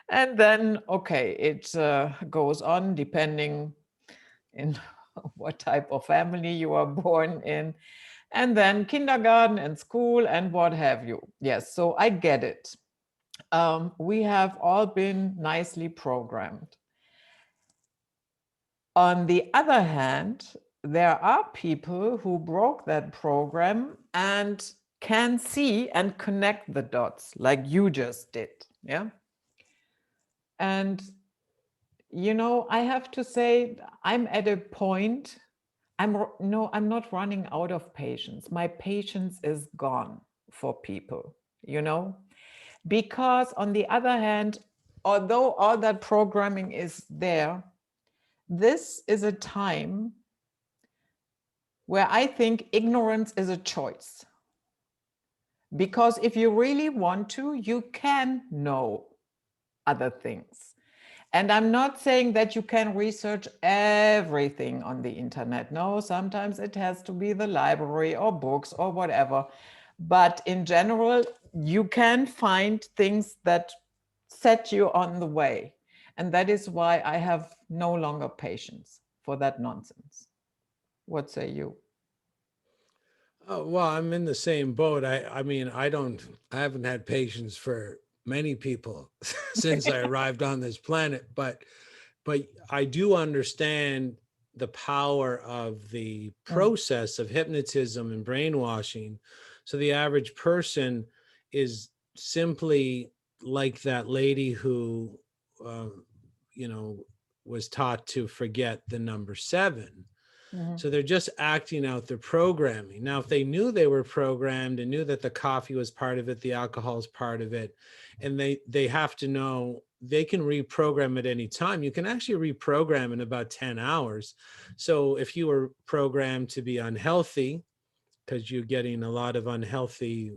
And then, okay, it goes on depending in what type of family you are born in. And then kindergarten and school and what have you. Yes, so I get it. We have all been nicely programmed. On the other hand, there are people who broke that program and can see and connect the dots like you just did. Yeah. And, you know, I have to say, I'm at a point, I'm not running out of patience. My patience is gone for people, you know, because on the other hand, although all that programming is there, this is a time where I think ignorance is a choice. Because if you really want to, you can know other things. And I'm not saying that you can research everything on the internet. No, sometimes it has to be the library or books or whatever. But in general, you can find things that set you on the way. And that is why I have no longer patience for that nonsense. What say you? Oh, well, I'm in the same boat. I mean, I haven't had patience for many people since I arrived on this planet, but I do understand the power of the process of hypnotism and brainwashing. So the average person is simply like that lady who, you know, was taught to forget the number 7. So they're just acting out their programming. Now, if they knew they were programmed and knew that the coffee was part of it, the alcohol is part of it, and they have to know they can reprogram at any time. You can actually reprogram in about 10 hours. So if you were programmed to be unhealthy, because you're getting a lot of unhealthy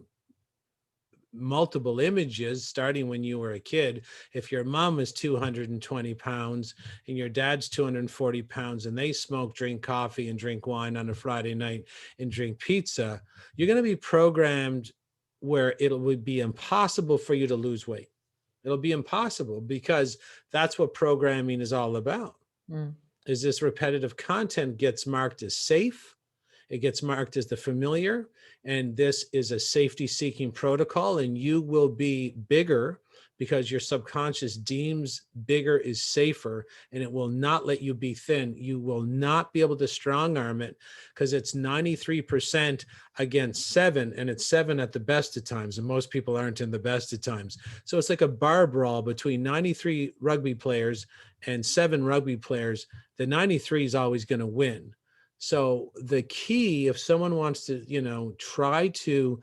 multiple images starting when you were a kid. If your mom is 220 pounds and your dad's 240 pounds and they smoke, drink coffee and drink wine on a Friday night and drink pizza, you're going to be programmed where it would be impossible for you to lose weight. It'll be impossible because that's what programming is all about. Is this repetitive content gets marked as safe. It gets marked as the familiar, and this is a safety-seeking protocol, and you will be bigger because your subconscious deems bigger is safer, and it will not let you be thin. You will not be able to strong arm it because it's 93% against 7, and it's 7 at the best of times, and most people aren't in the best of times. So it's like a bar brawl between 93 rugby players and 7 rugby players. The 93 is always going to win. So the key, if someone wants to, you know, try to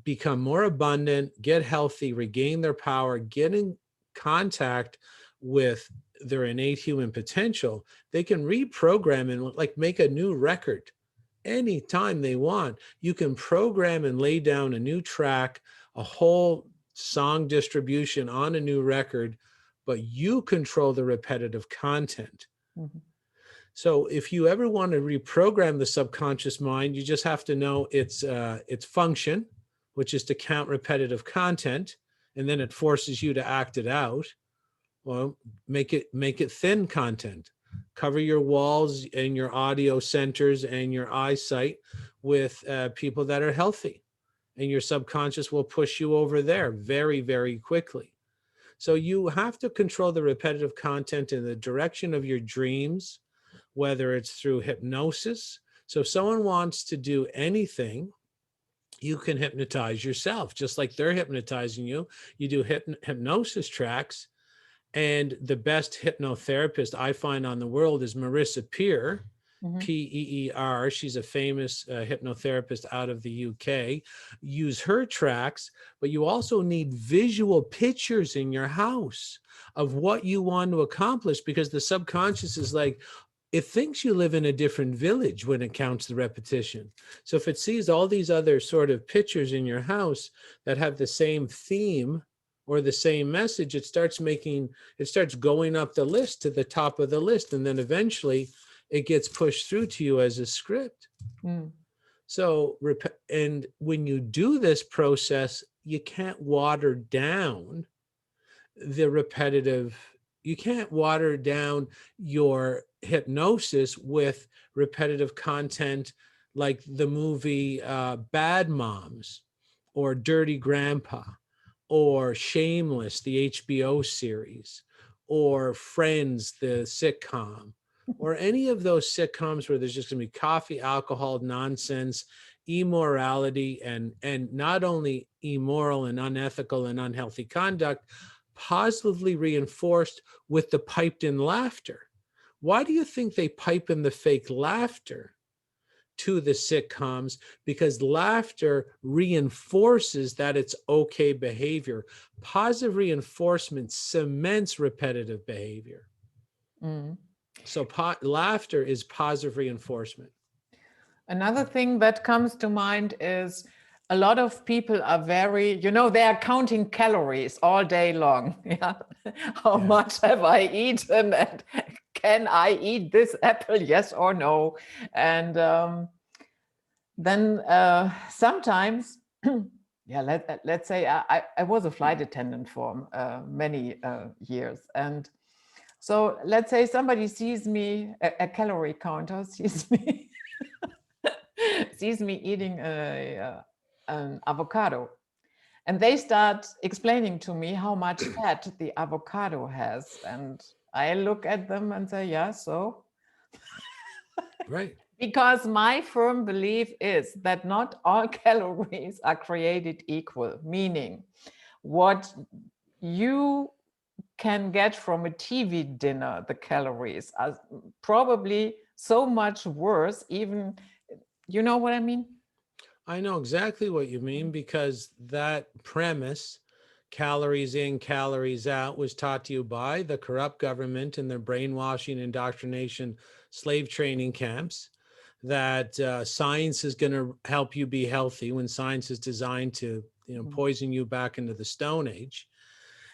become more abundant, get healthy, regain their power, get in contact with their innate human potential, they can reprogram and like make a new record anytime they want. You can program and lay down a new track, a whole song distribution on a new record, but you control the repetitive content. So if you ever want to reprogram the subconscious mind, you just have to know its function, which is to count repetitive content, and then it forces you to act it out. Well, make it thin content. Cover your walls and your audio centers and your eyesight with people that are healthy, and your subconscious will push you over there very, very quickly. So you have to control the repetitive content in the direction of your dreams, whether it's through hypnosis. So if someone wants to do anything, you can hypnotize yourself, just like they're hypnotizing you. You do hypnosis tracks. And the best hypnotherapist I find on the world is Marissa Peer, Peer. She's a famous hypnotherapist out of the UK. Use her tracks, but you also need visual pictures in your house of what you want to accomplish, because the subconscious is like, it thinks you live in a different village when it counts the repetition. So if it sees all these other sort of pictures in your house that have the same theme or the same message, it starts going up the list to the top of the list. And then eventually it gets pushed through to you as a script. So, and when you do this process, you can't water down the repetitive, you can't water down your hypnosis with repetitive content like the movie Bad Moms or Dirty Grandpa or Shameless, the HBO series, or Friends, the sitcom, or any of those sitcoms where there's just going to be coffee, alcohol, nonsense, immorality, and not only immoral and unethical and unhealthy conduct, positively reinforced with the piped in laughter. Why do you think they pipe in the fake laughter to the sitcoms? Because laughter reinforces that it's okay behavior. Positive reinforcement cements repetitive behavior. So laughter is positive reinforcement. Another thing that comes to mind is a lot of people are very, they are counting calories all day long. Yeah. How much have I eaten? And can I eat this apple? Yes or no? And then sometimes, let's say I was a flight attendant for many years. And so let's say somebody sees me, a calorie counter sees me, sees me eating an avocado. And they start explaining to me how much fat the avocado has. And I look at them and say, yeah, so. Right. Because my firm belief is that not all calories are created equal, meaning what you can get from a TV dinner, the calories are probably so much worse, even, you know what I mean? I know exactly what you mean, because that premise, calories in, calories out, was taught to you by the corrupt government and their brainwashing, indoctrination, slave training camps, that science is going to help you be healthy when science is designed to, poison you back into the Stone Age.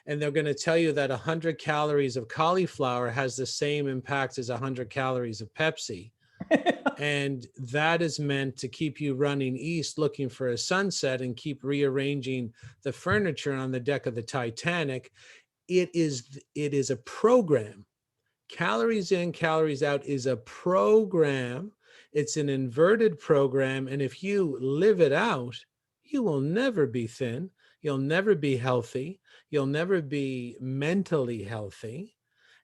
And they're going to tell you that 100 calories of cauliflower has the same impact as 100 calories of Pepsi. And that is meant to keep you running east looking for a sunset and keep rearranging the furniture on the deck of the Titanic. It is a program. Calories in, calories out is a program. It's an inverted program. And if you live it out, you will never be thin. You'll never be healthy. You'll never be mentally healthy.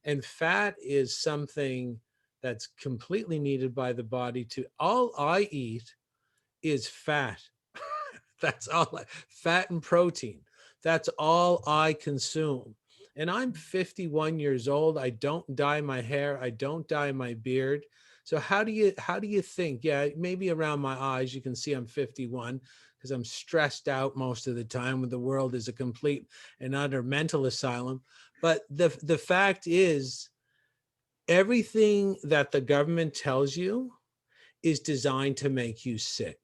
And fat is something that's completely needed by the body. All I eat is fat. That's all. Fat and protein. That's all I consume. And I'm 51 years old. I don't dye my hair. I don't dye my beard. So how do you think? Yeah, maybe around my eyes you can see I'm 51 because I'm stressed out most of the time when the world is a complete and utter mental asylum. But the fact is, everything that the government tells you is designed to make you sick.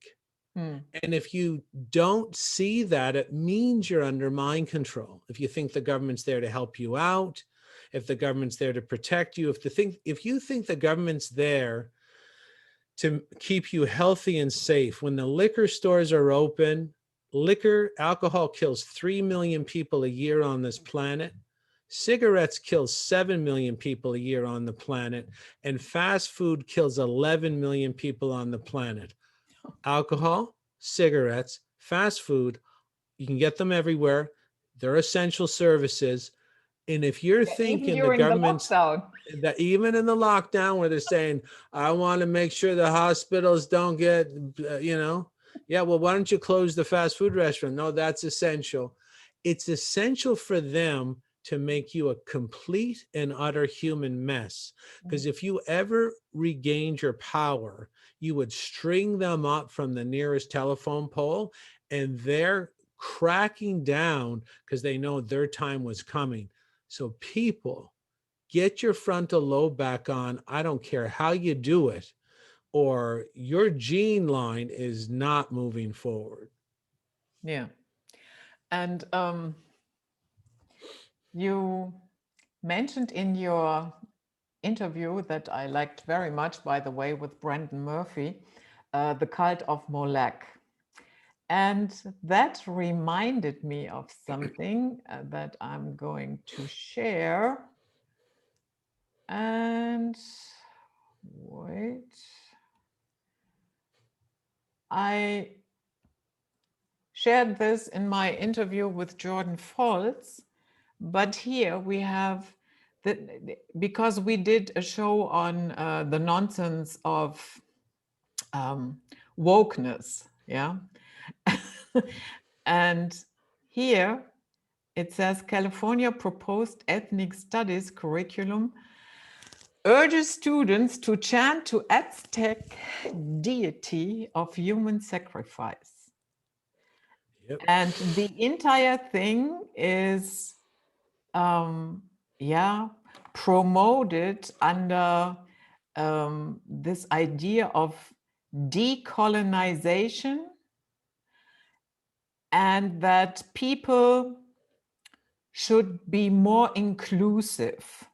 And if you don't see that, it means you're under mind control. If you think the government's there to help you out, if the government's there to protect you, if you think the government's there to keep you healthy and safe, when the liquor stores are open, alcohol kills 3 million people a year on this planet. Cigarettes kill 7 million people a year on the planet, and fast food kills 11 million people on the planet. Alcohol, cigarettes, fast food, you can get them everywhere. They're essential services, And if you're Yeah, even thinking the during the government's, lockdown. that even in the lockdown where they're saying, I want to make sure the hospitals don't get, yeah, well, why don't you close the fast food restaurant? No, that's essential. It's essential for them to make you a complete and utter human mess. Because if you ever regained your power, you would string them up from the nearest telephone pole, and they're cracking down because they know their time was coming. So people, get your frontal lobe back on. I don't care how you do it, or your gene line is not moving forward. Yeah. And you mentioned in your interview that I liked very much, by the way, with Brandon Murphy, the cult of Molech. And that reminded me of something that I'm going to share. And wait, I shared this in my interview with Jordan Foltz, but here we have because we did a show on the nonsense of wokeness, yeah. And here it says California proposed ethnic studies curriculum urges students to chant to Aztec deity of human sacrifice. Yep. And the entire thing is, promoted under this idea of decolonization, and that people should be more inclusive.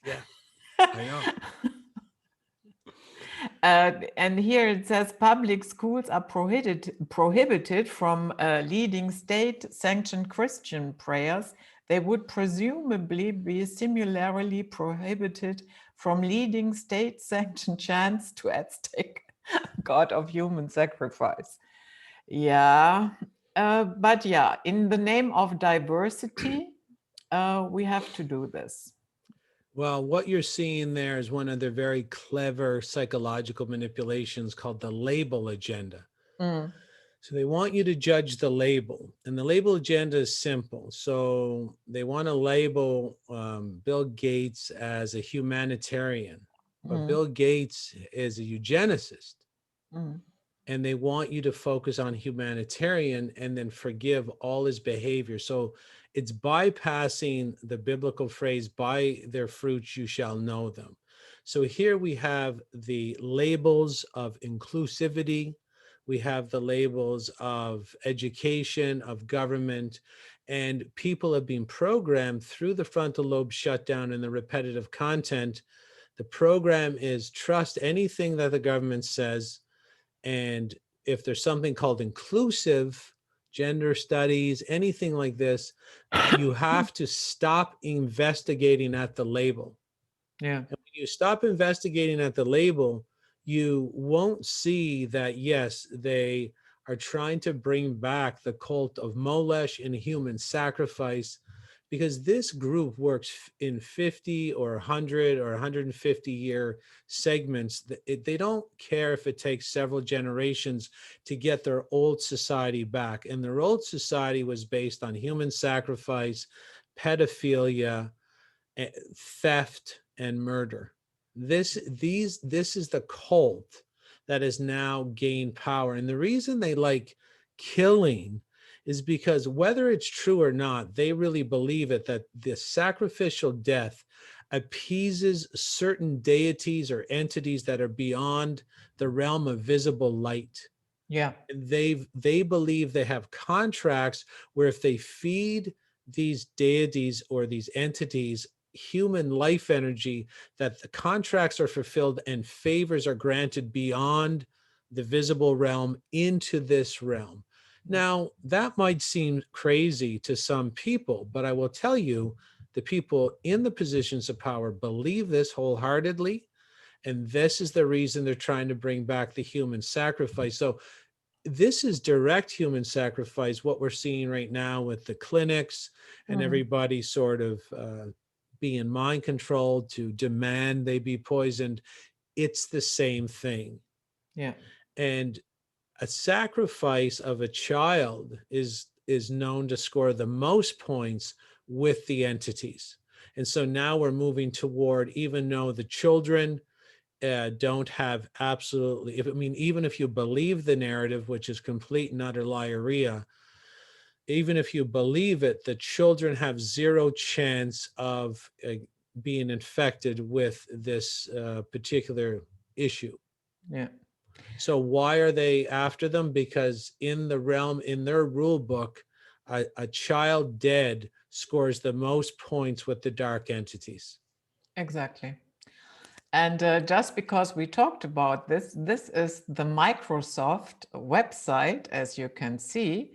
Yeah, I know. And here it says public schools are prohibited from leading state-sanctioned Christian prayers. They would presumably be similarly prohibited from leading state-sanctioned chants to Aztec god of human sacrifice. Yeah, but yeah, in the name of diversity, we have to do this. Well, what you're seeing there is one of the very clever psychological manipulations called the label agenda. Mm. So they want you to judge the label, and the label agenda is simple. So they want to label Bill Gates as a humanitarian, but Bill Gates is a eugenicist. And they want you to focus on humanitarian and then forgive all his behavior. So it's bypassing the biblical phrase, by their fruits you shall know them. So here we have the labels of inclusivity, we have the labels of education, of government, and people have been programmed through the frontal lobe shutdown and the repetitive content. The program is trust anything that the government says. And if there's something called inclusive, gender studies, anything like this, you have to stop investigating at the label. Yeah. And when you stop investigating at the label, you won't see that, yes, they are trying to bring back the cult of Molech and human sacrifice, because this group works in 50 or 100 or 150 year segments. They don't care if it takes several generations to get their old society back. And their old society was based on human sacrifice, pedophilia, theft, and murder. This is the cult that has now gained power. And the reason they like killing is because, whether it's true or not, they really believe it, that the sacrificial death appeases certain deities or entities that are beyond the realm of visible light. Yeah. And they believe they have contracts where if they feed these deities or these entities human life energy, that the contracts are fulfilled and favors are granted beyond the visible realm into this realm. Now, that might seem crazy to some people, but I will tell you, the people in the positions of power believe this wholeheartedly. And this is the reason they're trying to bring back the human sacrifice. So this is direct human sacrifice, what we're seeing right now with the clinics and everybody sort of being mind controlled to demand they be poisoned. It's the same thing. Yeah. And a sacrifice of a child is known to score the most points with the entities. And so now we're moving toward, even though the children don't have absolutely, even if you believe the narrative, which is complete and utter liarrhea, even if you believe it, the children have zero chance of being infected with this particular issue. Yeah. So why are they after them? Because in the realm, in their rule book, a child dead scores the most points with the dark entities. Exactly. And just because we talked about this, this is the Microsoft website, as you can see.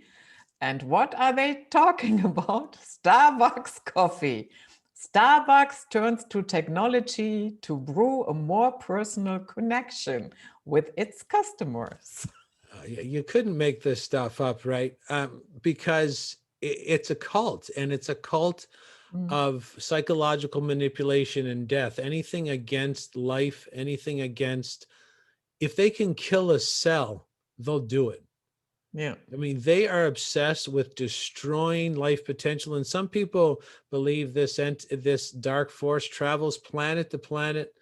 And what are they talking about? Starbucks coffee. Starbucks turns to technology to brew a more personal connection with its customers. You couldn't make this stuff up, right? Because it's a cult, and it's a cult of psychological manipulation and death. Anything against life, anything against, if they can kill a cell, they'll do it. Yeah. I mean, they are obsessed with destroying life potential. And some people believe this dark force travels planet to planet,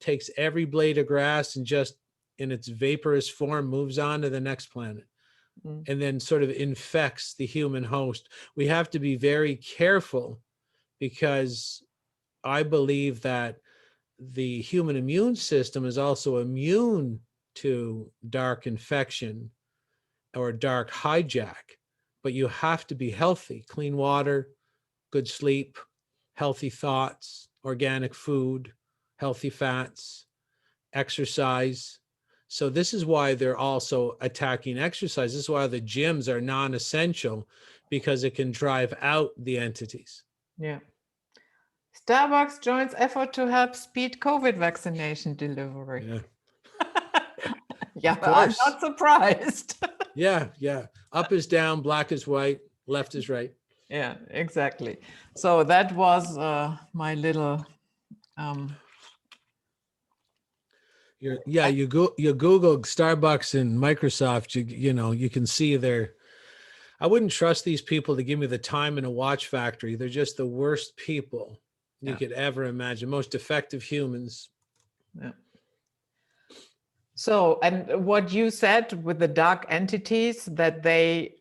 takes every blade of grass, and just in its vaporous form moves on to the next planet, and then sort of infects the human host. We have to be very careful, because I believe that the human immune system is also immune to dark infection or dark hijack. But you have to be healthy: clean water, good sleep, healthy thoughts, organic food, healthy fats, exercise. So this is why they're also attacking exercise. This is why the gyms are non-essential, because it can drive out the entities. Yeah. Starbucks joins effort to help speed COVID vaccination delivery. Yeah. Yeah, Of course. I'm not surprised. Yeah. Up is down, black is white, left is right. Yeah, exactly. So that was my little. You Google Starbucks and Microsoft. You can see their. I wouldn't trust these people to give me the time in a watch factory. They're just the worst people you could ever imagine. Most defective humans. Yeah. So, and what you said with the dark entities, that they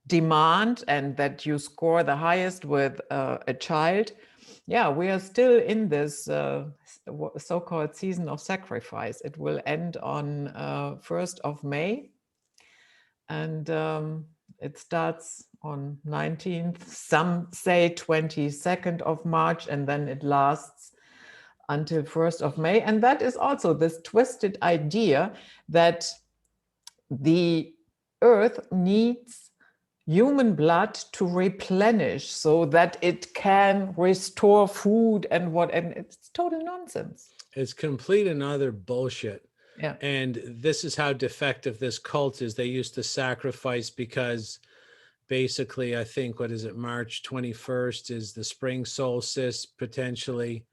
demand and that you score the highest with a child. Yeah, we are still in this so-called season of sacrifice. It will end on 1st of May. And it starts on 19th, some say 22nd of March, and then it lasts until 1st of May. And that is also this twisted idea that the earth needs human blood to replenish so that it can restore food and it's total nonsense. It's complete and utter bullshit. Yeah. And this is how defective this cult is. They used to sacrifice because basically, I think, March 21st is the spring solstice potentially.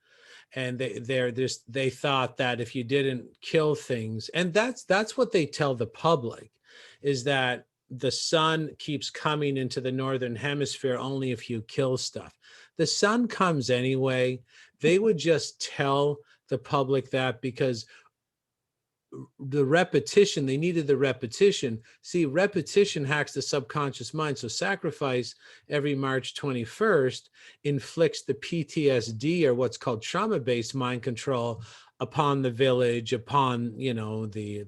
And they thought that if you didn't kill things, and that's what they tell the public, is that the sun keeps coming into the northern hemisphere only if you kill stuff. The sun comes anyway. They would just tell the public that because the repetition, they needed the repetition. See, repetition hacks the subconscious mind. So sacrifice every March 21st inflicts the PTSD, or what's called trauma-based mind control, upon the village, upon, the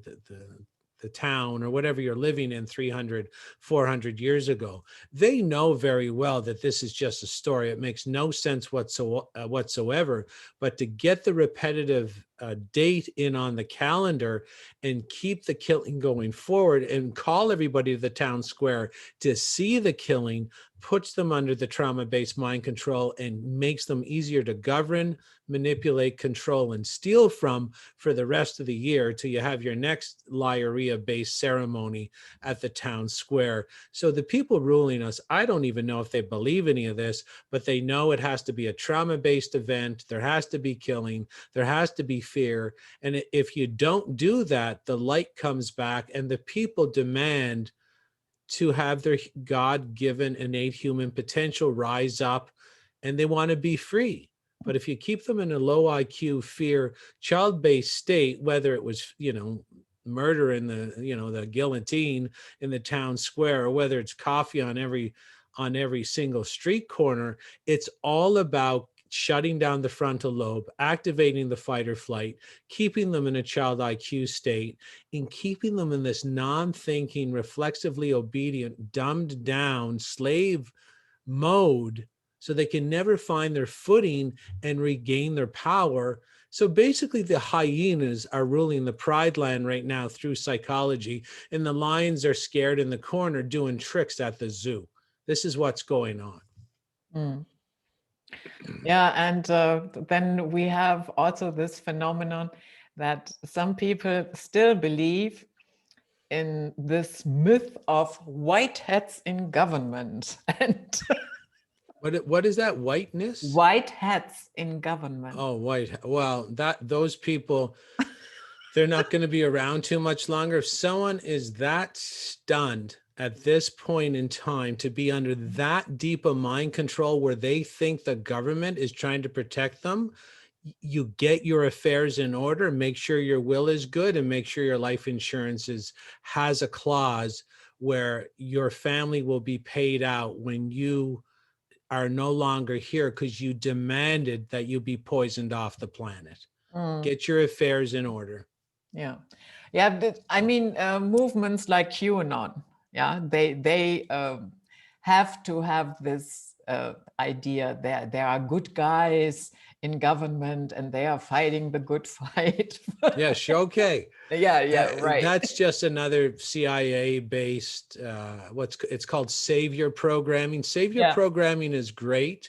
town, or whatever you're living in 300, 400 years ago. They know very well that this is just a story. It makes no sense whatsoever. But to get the repetitive date in on the calendar and keep the killing going forward and call everybody to the town square to see the killing, puts them under the trauma-based mind control and makes them easier to govern, manipulate, control, and steal from for the rest of the year till you have your next Liaria-based ceremony at the town square. So the people ruling us, I don't even know if they believe any of this, but they know it has to be a trauma-based event. There has to be killing. There has to be fear. And if you don't do that, the light comes back and the people demand to have their God-given innate human potential rise up, and they want to be free. But if you keep them in a low IQ, fear, child-based state, whether it was, murder in the guillotine in the town square, or whether it's coffee on every single street corner, it's all about shutting down the frontal lobe, activating the fight or flight, keeping them in a child IQ state, and keeping them in this non-thinking, reflexively obedient, dumbed down slave mode so they can never find their footing and regain their power. So basically the hyenas are ruling the pride land right now through psychology, and the lions are scared in the corner doing tricks at the zoo. This is what's going on. Mm. Yeah, and then we have also this phenomenon that some people still believe in this myth of white hats in government. And what is that? Whiteness? white hats in government. Oh, well, those people, they're not going to be around too much longer. If someone is that stunned at this point in time to be under that deep a mind control where they think the government is trying to protect them, you get your affairs in order, make sure your will is good, and make sure your life insurance has a clause where your family will be paid out when you are no longer here because you demanded that you be poisoned off the planet. Get your affairs in order. Yeah. I mean, movements like QAnon, they have to have this idea that there are good guys in government and they are fighting the good fight. Yes, okay. Yeah, right. That's just another CIA-based, it's called savior programming. Savior programming is great.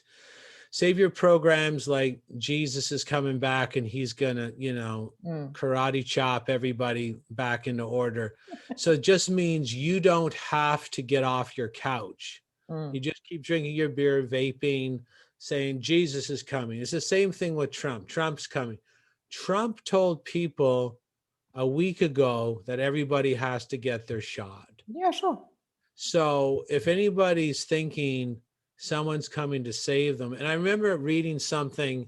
Savior programs like Jesus is coming back and he's gonna, karate chop everybody back into order. So it just means you don't have to get off your couch. You just keep drinking your beer, vaping, saying Jesus is coming. It's the same thing with Trump. Trump's coming. Trump told people a week ago that everybody has to get their shot. Yeah, sure. So if anybody's thinking someone's coming to save them, and I remember reading something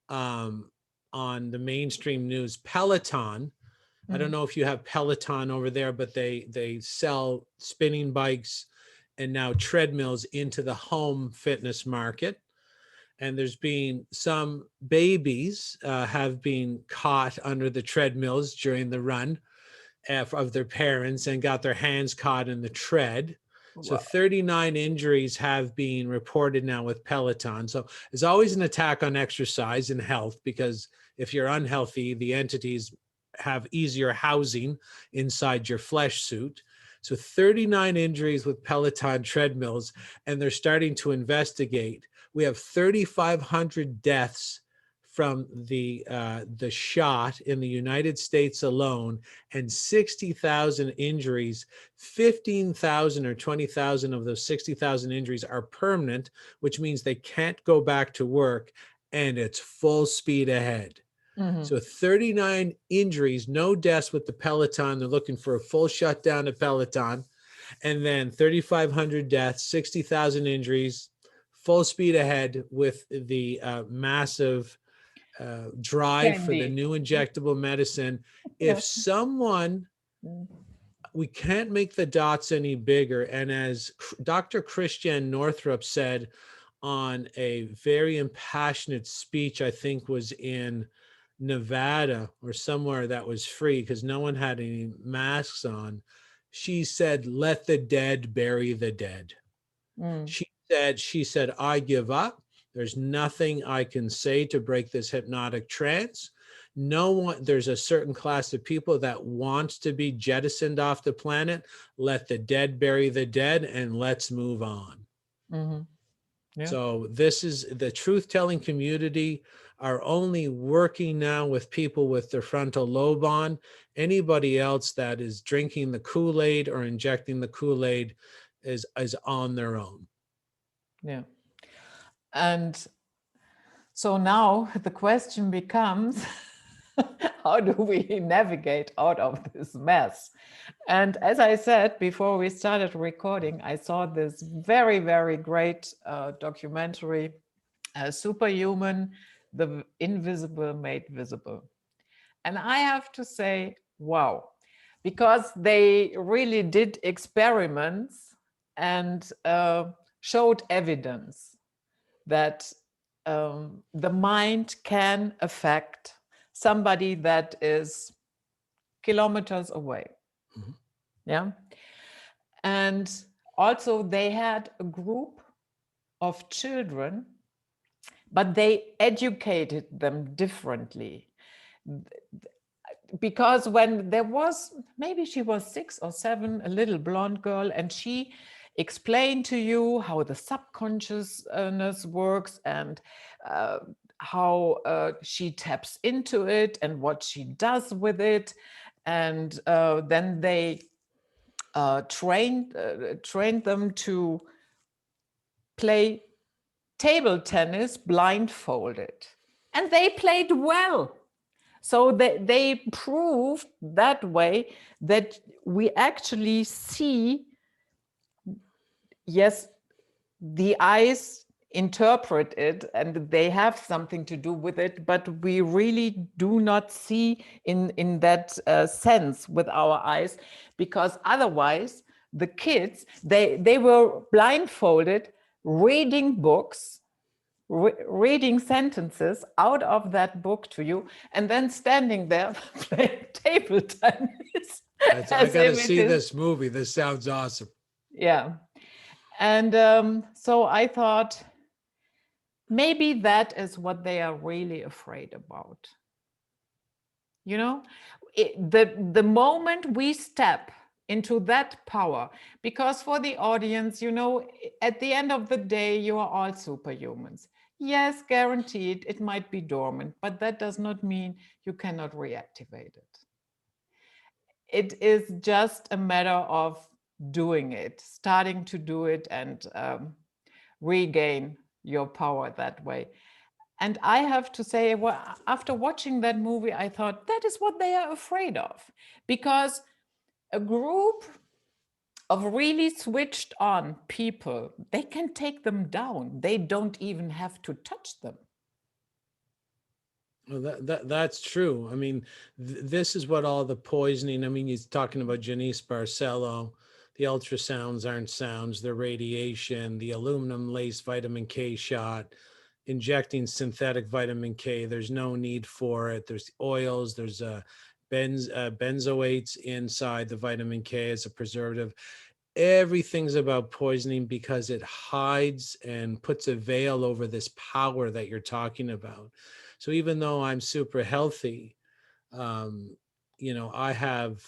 on the mainstream news, Peloton. I don't know if you have Peloton over there, but they sell spinning bikes and now treadmills into the home fitness market. And there's been some babies have been caught under the treadmills during the run of their parents and got their hands caught in the tread. So 39 injuries have been reported now with Peloton. So there's always an attack on exercise and health, because if you're unhealthy, the entities have easier housing inside your flesh suit. So 39 injuries with Peloton treadmills, and they're starting to investigate. We have 3,500 deaths from the shot in the United States alone, and 60,000 injuries. 15,000 or 20,000 of those 60,000 injuries are permanent, which means they can't go back to work, and it's full speed ahead. So 39 injuries, no deaths with the Peloton. They're looking for a full shutdown of Peloton. And then 3,500 deaths, 60,000 injuries, full speed ahead with the massive drive for the new injectable medicine. If someone, we can't make the dots any bigger. And as Dr. Christian Northrup said on a very impassionate speech, I think was in Nevada or somewhere that was free because no one had any masks on. She said, "Let the dead bury the dead." She said, "I give up. There's nothing I can say to break this hypnotic trance. No one, there's a certain class of people that wants to be jettisoned off the planet. Let the dead bury the dead and let's move on. Mm-hmm. Yeah. So this is the truth-telling community are only working now with people with their frontal lobe on. Anybody else that is drinking the Kool-Aid or injecting the Kool-Aid is on their own. Yeah. And so now the question becomes, how do we navigate out of this mess? And as I said before we started recording, I saw this very, very great documentary, Superhuman, the Invisible Made Visible. And I have to say, wow, because they really did experiments and showed evidence that the mind can affect somebody that is kilometers away. Mm-hmm. Yeah. And also they had a group of children, but they educated them differently. Because when there was, maybe she was 6 or 7, a little blonde girl, and she explained to you how the subconsciousness works and how she taps into it and what she does with it. And then they trained them to play table tennis blindfolded. And they played well. So they proved that way that we actually see, yes, the eyes interpret it and they have something to do with it, but we really do not see in that sense with our eyes, because otherwise the kids, they were blindfolded, reading books, reading sentences out of that book to you, and then standing there playing table tennis. I gotta see this movie. This sounds awesome. Yeah. And so I thought, maybe that is what they are really afraid about. You know, the moment we step into that power, because for the audience, you know, at the end of the day, you are all superhumans. Yes, guaranteed, it might be dormant, but that does not mean you cannot reactivate it. It is just a matter of doing it, starting to do it, and regain your power that way. And I have to say, well, after watching that movie, I thought that is what they are afraid of, because a group of really switched on people, they can take them down. They don't even have to touch them. Well, that's true. I mean, this is what all the poisoning, I mean, he's talking about Janice Barcelo, the ultrasounds aren't sounds, the radiation, the aluminum laced vitamin K shot, injecting synthetic vitamin K. There's no need for it. There's oils, there's benzoates inside the vitamin K as a preservative. Everything's about poisoning because it hides and puts a veil over this power that you're talking about. So even though I'm super healthy, you know, I have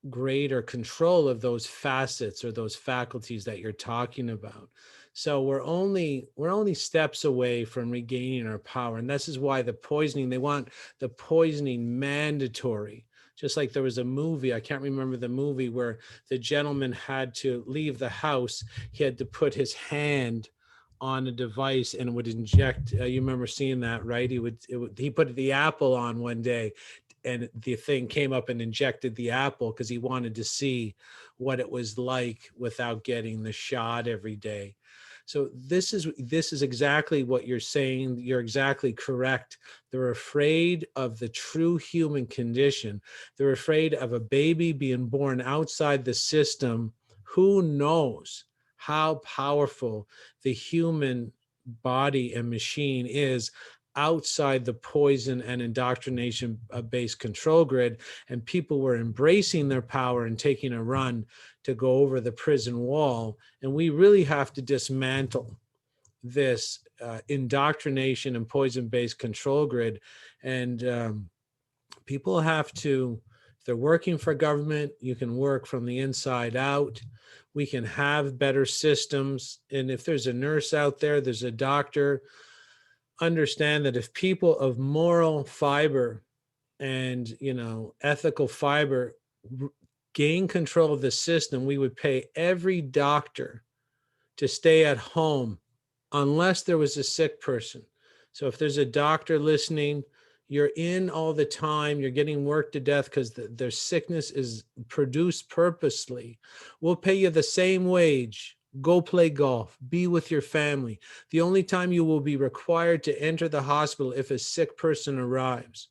greater control of those facets or those faculties that you're talking about. So we're only steps away from regaining our power. And this is why the poisoning, they want the poisoning mandatory. Just like there was a movie, I can't remember the movie, where the gentleman had to leave the house. He had to put his hand on a device and it would inject. You remember seeing that, right? He put the apple on one day and the thing came up and injected the apple because he wanted to see what it was like without getting the shot every day. So this is exactly what you're saying. You're exactly correct. They're afraid of the true human condition. They're afraid of a baby being born outside the system. Who knows how powerful the human body and machine is outside the poison and indoctrination based control grid, and people were embracing their power and taking a run to go over the prison wall. And we really have to dismantle this indoctrination and poison based control grid. And People have to, if they're working for government, you can work from the inside out. We can have better systems. And if there's a nurse out there, there's a doctor, understand that if people of moral fiber and, ethical fiber gain control of the system, we would pay every doctor to stay at home unless there was a sick person. So if there's a doctor listening, you're in all the time, you're getting worked to death because their sickness is produced purposely. We'll pay you the same wage. Go play golf, be with your family. The only time you will be required to enter the hospital if a sick person arrives.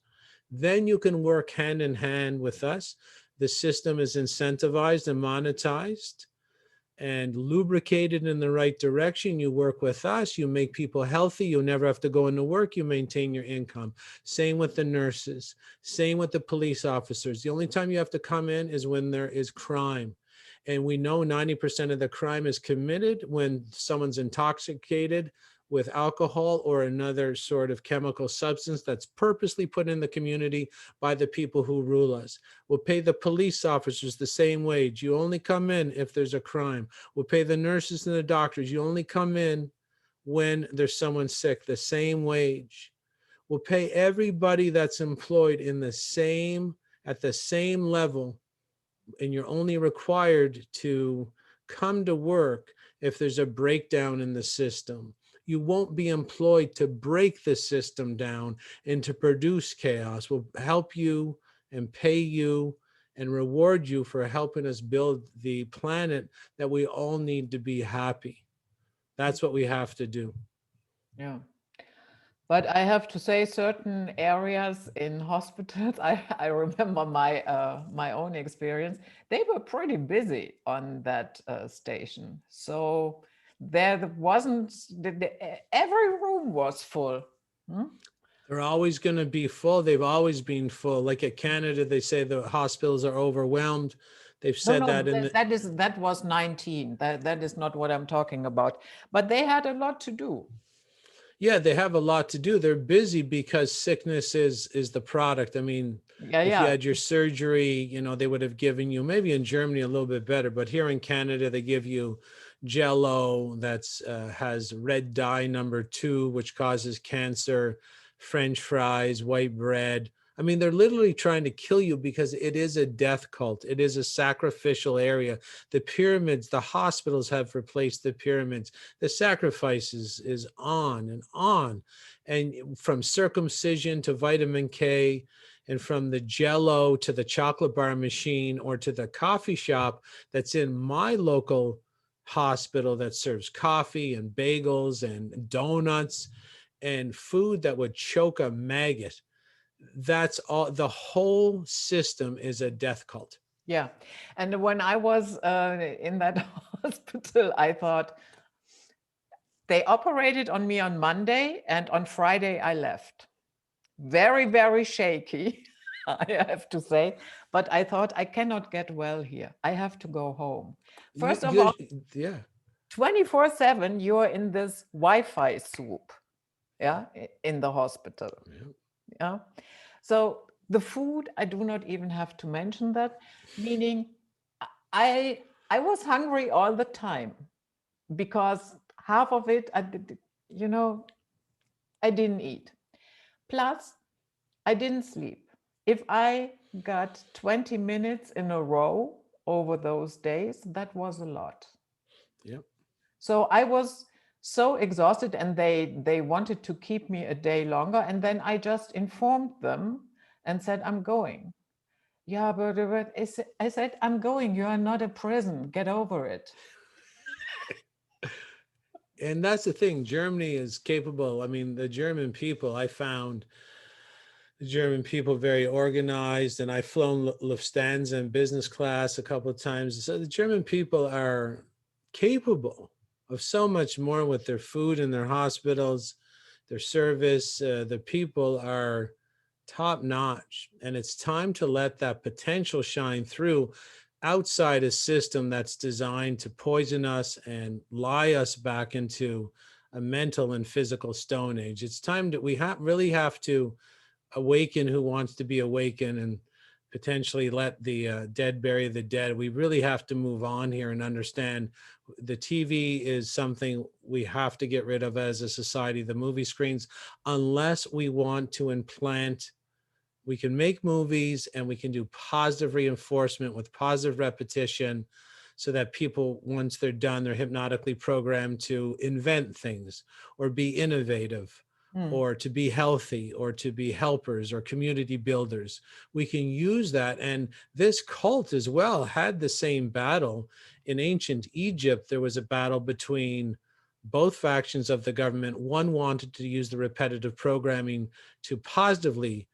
Then you can work hand in hand with us. The system is incentivized and monetized and lubricated in the right direction. You work with us, you make people healthy, you'll never have to go into work, you maintain your income. Same with the nurses, same with the police officers. The only time you have to come in is when there is crime. And we know 90% of the crime is committed when someone's intoxicated with alcohol or another sort of chemical substance that's purposely put in the community by the people who rule us. We'll pay the police officers the same wage. You only come in if there's a crime. We'll pay the nurses and the doctors. You only come in when there's someone sick, the same wage. We'll pay everybody that's employed at the same level, and you're only required to come to work if there's a breakdown in the system. You won't be employed to break the system down and to produce chaos. We'll help you and pay you and reward you for helping us build the planet that we all need to be happy. That's what we have to do. Yeah. But I have to say, certain areas in hospitals, I remember my own experience, they were pretty busy on that station. So there wasn't, every room was full. They're always going to be full. They've always been full. Like at Canada, they say the hospitals are overwhelmed. They've said that was 19. That is not what I'm talking about. But they had a lot to do. Yeah, they have a lot to do. They're busy because sickness is the product. I mean, if you had your surgery, they would have given you, maybe in Germany a little bit better, but here in Canada, they give you Jell-O that's has red dye number 2, which causes cancer, French fries, white bread. I mean, they're literally trying to kill you because it is a death cult. It is a sacrificial area. The pyramids, the hospitals have replaced the pyramids. The sacrifices is on and on. And from circumcision to vitamin K, and from the Jell-O to the chocolate bar machine or to the coffee shop that's in my local hospital that serves coffee and bagels and donuts and food that would choke a maggot. That's all. The whole system is a death cult. Yeah. And when I was in that hospital, I thought they operated on me on Monday, and on Friday I left. Very, very shaky, I have to say. But I thought I cannot get well here. I have to go home. First of all, 24/7, you're in this Wi-Fi soup, in the hospital. Yeah. So the food, I do not even have to mention that, meaning I was hungry all the time because half of it, I didn't eat. Plus, I didn't sleep. If I got 20 minutes in a row over those days, that was a lot. Yep. So I was so exhausted, and they wanted to keep me a day longer. And then I just informed them and said, I'm going. Yeah, but I said, I'm going. You are not a prison. Get over it. And that's the thing. Germany is capable. I mean, the German people, I found the German people very organized, and I've flown Lufthansa in business class a couple of times. So the German people are capable of so much more with their food and their hospitals, their service. The people are top notch, and it's time to let that potential shine through outside a system that's designed to poison us and lie us back into a mental and physical stone age. It's time that we really have to awaken who wants to be awakened and potentially let the dead bury the dead. We really have to move on here and understand the TV is something we have to get rid of as a society, the movie screens, unless we want to implant. We can make movies and we can do positive reinforcement with positive repetition so that people, once they're done, they're hypnotically programmed to invent things or be innovative or to be healthy or to be helpers or community builders. We can use that. And this cult as well had the same battle. In ancient Egypt, there was a battle between both factions of the government. One wanted to use the repetitive programming to positively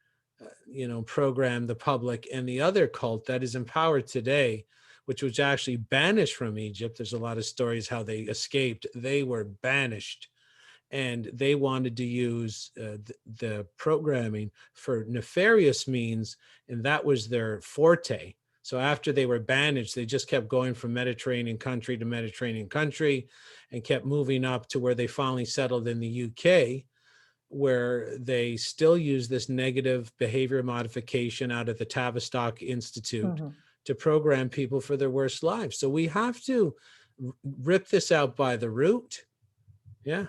program the public, and the other cult that is in power today, which was actually banished from Egypt. There's a lot of stories how they escaped. They were banished, and they wanted to use the programming for nefarious means, and that was their forte. So after they were banished, they just kept going from Mediterranean country to Mediterranean country and kept moving up to where they finally settled in the UK, where they still use this negative behavior modification out of the Tavistock Institute to program people for their worst lives. So we have to rip this out by the root. Yeah.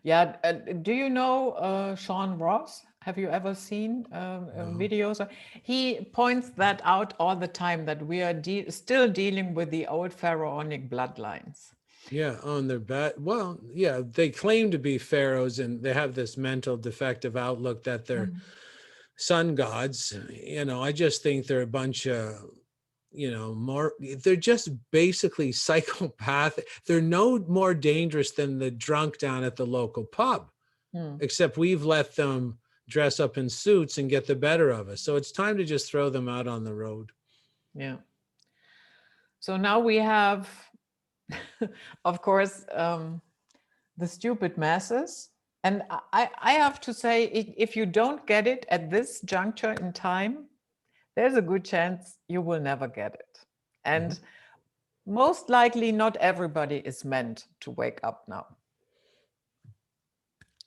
Yeah. Do you know Sean Ross? Have you ever seen videos? He points that out all the time, that we are still dealing with the old pharaonic bloodlines. Yeah, on their bad. Well, yeah, they claim to be pharaohs and they have this mental defective outlook that they're sun gods. I just think they're a bunch of, they're just basically psychopathic. They're no more dangerous than the drunk down at the local pub, except we've let them dress up in suits and get the better of us. So it's time to just throw them out on the road. Yeah. So now we have, of course, the stupid masses. And I have to say, if you don't get it at this juncture in time, there's a good chance you will never get it. And most likely not everybody is meant to wake up now.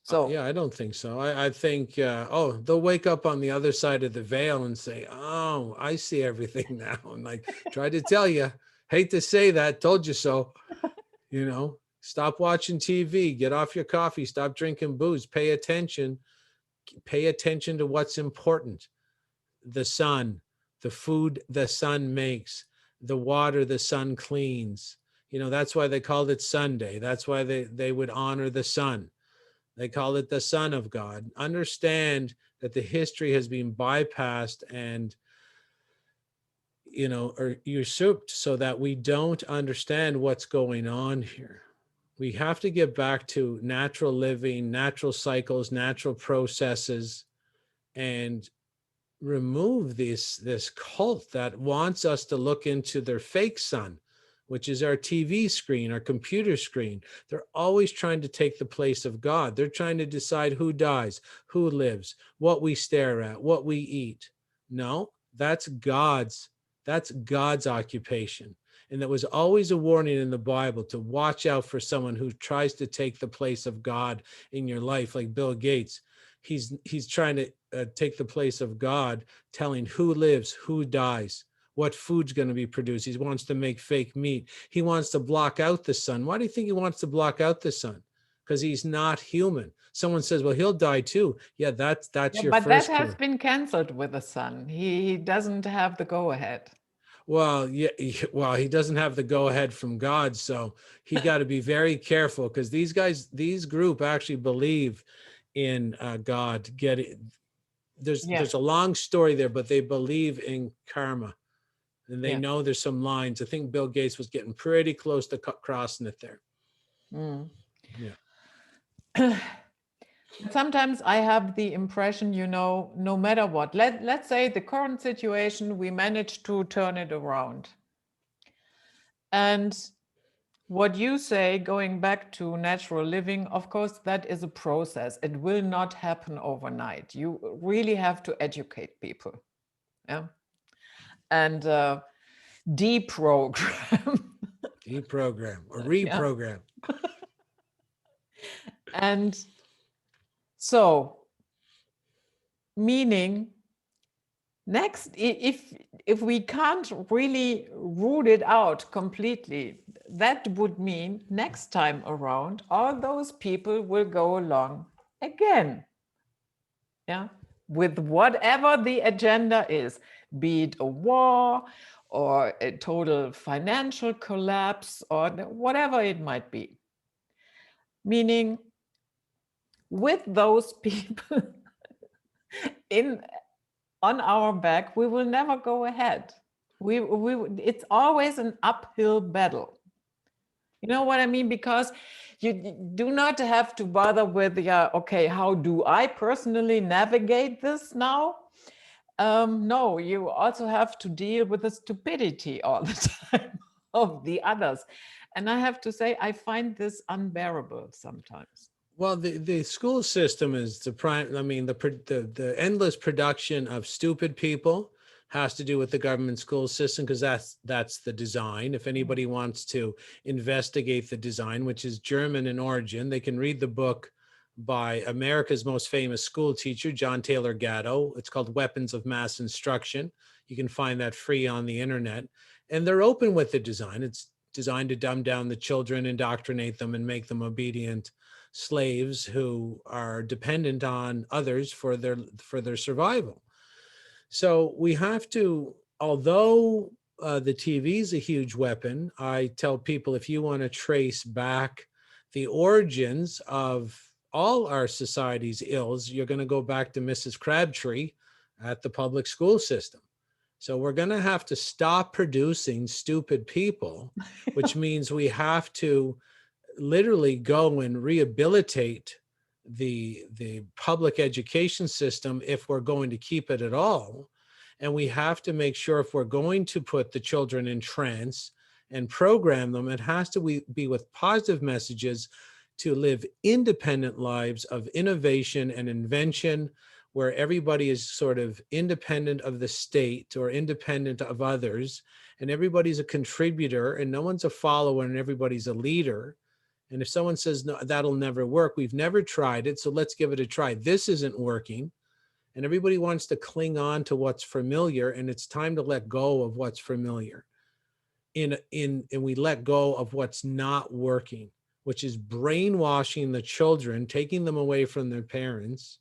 So yeah, I don't think so. I think, they'll wake up on the other side of the veil and say, oh, I see everything now. And like, try to tell you, hate to say that, told you so, stop watching TV, get off your coffee, stop drinking booze, pay attention to what's important. The sun, the food the sun makes, the water the sun cleans. That's why they called it Sunday. That's why they would honor the sun. They call it the Son of God. Understand that the history has been bypassed and, or usurped so that we don't understand what's going on here. We have to get back to natural living, natural cycles, natural processes, and remove this cult that wants us to look into their fake sun, which is our TV screen, our computer screen. They're always trying to take the place of God. They're trying to decide who dies, who lives, what we stare at, what we eat. No, that's God's occupation. And there was always a warning in the Bible to watch out for someone who tries to take the place of God in your life, like Bill Gates. He's trying to take the place of God, telling who lives, who dies, what food's going to be produced. He wants to make fake meat. He wants to block out the sun. Why do you think he wants to block out the sun? Because he's not human. Someone says, well, he'll die too. Yeah, that's your but first that has clue. been canceled with the sun. He doesn't have the go-ahead. Well, yeah, he doesn't have the go-ahead from God, so he got to be very careful, because these group actually believe in God. There's a long story there, but they believe in karma, and they know there's some lines. I think Bill Gates was getting pretty close to crossing it there. Yeah. Sometimes I have the impression, no matter what, let's say the current situation, we managed to turn it around. And what you say, going back to natural living, of course, that is a process. It will not happen overnight. You really have to educate people. Yeah. And deprogram. Deprogram or reprogram. And so Meaning, next, if we can't really root it out completely, that would mean next time around, all those people will go along again. Yeah, with whatever the agenda is, be it a war or a total financial collapse or whatever it might be. Meaning, with those people on our back, we will never go ahead. It's always an uphill battle. You know what I mean? Because you do not have to bother with, okay, how do I personally navigate this now? No, you also have to deal with the stupidity all the time of the others. And I have to say, I find this unbearable sometimes. Well, the school system is the prime. I mean, the endless production of stupid people has to do with the government school system, because that's the design. If anybody wants to investigate the design, which is German in origin, they can read the book by America's most famous school teacher, John Taylor Gatto. It's called Weapons of Mass Instruction. You can find that free on the internet. And they're open with the design. It's designed to dumb down the children, indoctrinate them, and make them obedient slaves who are dependent on others for their survival. So we have to, although the TV is a huge weapon, I tell people, if you want to trace back the origins of all our society's ills, you're going to go back to Mrs. Crabtree at the public school system. So we're going to have to stop producing stupid people, which means we have to literally go and rehabilitate the public education system if we're going to keep it at all. And we have to make sure, if we're going to put the children in trance and program them, it has to be with positive messages to live independent lives of innovation and invention, where everybody is sort of independent of the state or independent of others, and everybody's a contributor and no one's a follower and everybody's a leader. And if someone says, no, that'll never work, we've never tried it, so let's give it a try. This isn't working. And everybody wants to cling on to what's familiar, and it's time to let go of what's familiar. And we let go of what's not working, which is brainwashing the children, taking them away from their parents,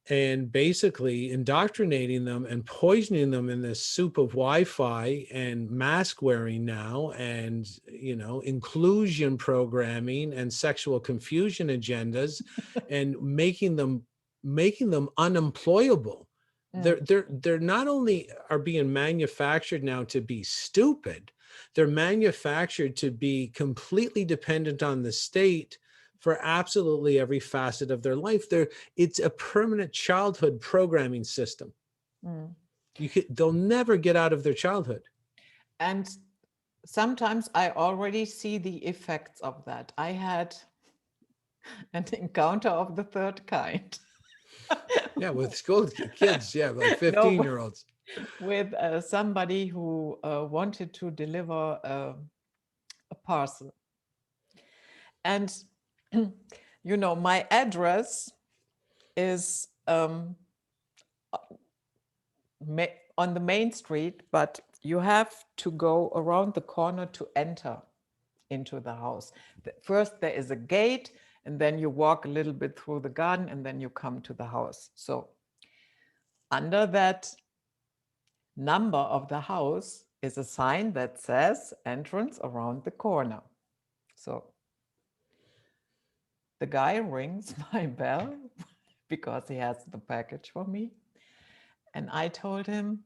and basically indoctrinating them and poisoning them in this soup of Wi-Fi and mask wearing now, and inclusion programming and sexual confusion agendas, and making them unemployable. They're not only are being manufactured now to be stupid, they're manufactured to be completely dependent on the state for absolutely every facet of their life. It's a permanent childhood programming system. They'll never get out of their childhood. And sometimes I already see the effects of that. I had an encounter of the third kind. Yeah, with school kids, yeah, like 15-year-olds. With somebody who wanted to deliver a parcel. And my address is on the main street, but you have to go around the corner to enter into the house. First, there is a gate, and then you walk a little bit through the garden, and then you come to the house. So under that number of the house is a sign that says entrance around the corner. So the guy rings my bell because he has the package for me. And I told him,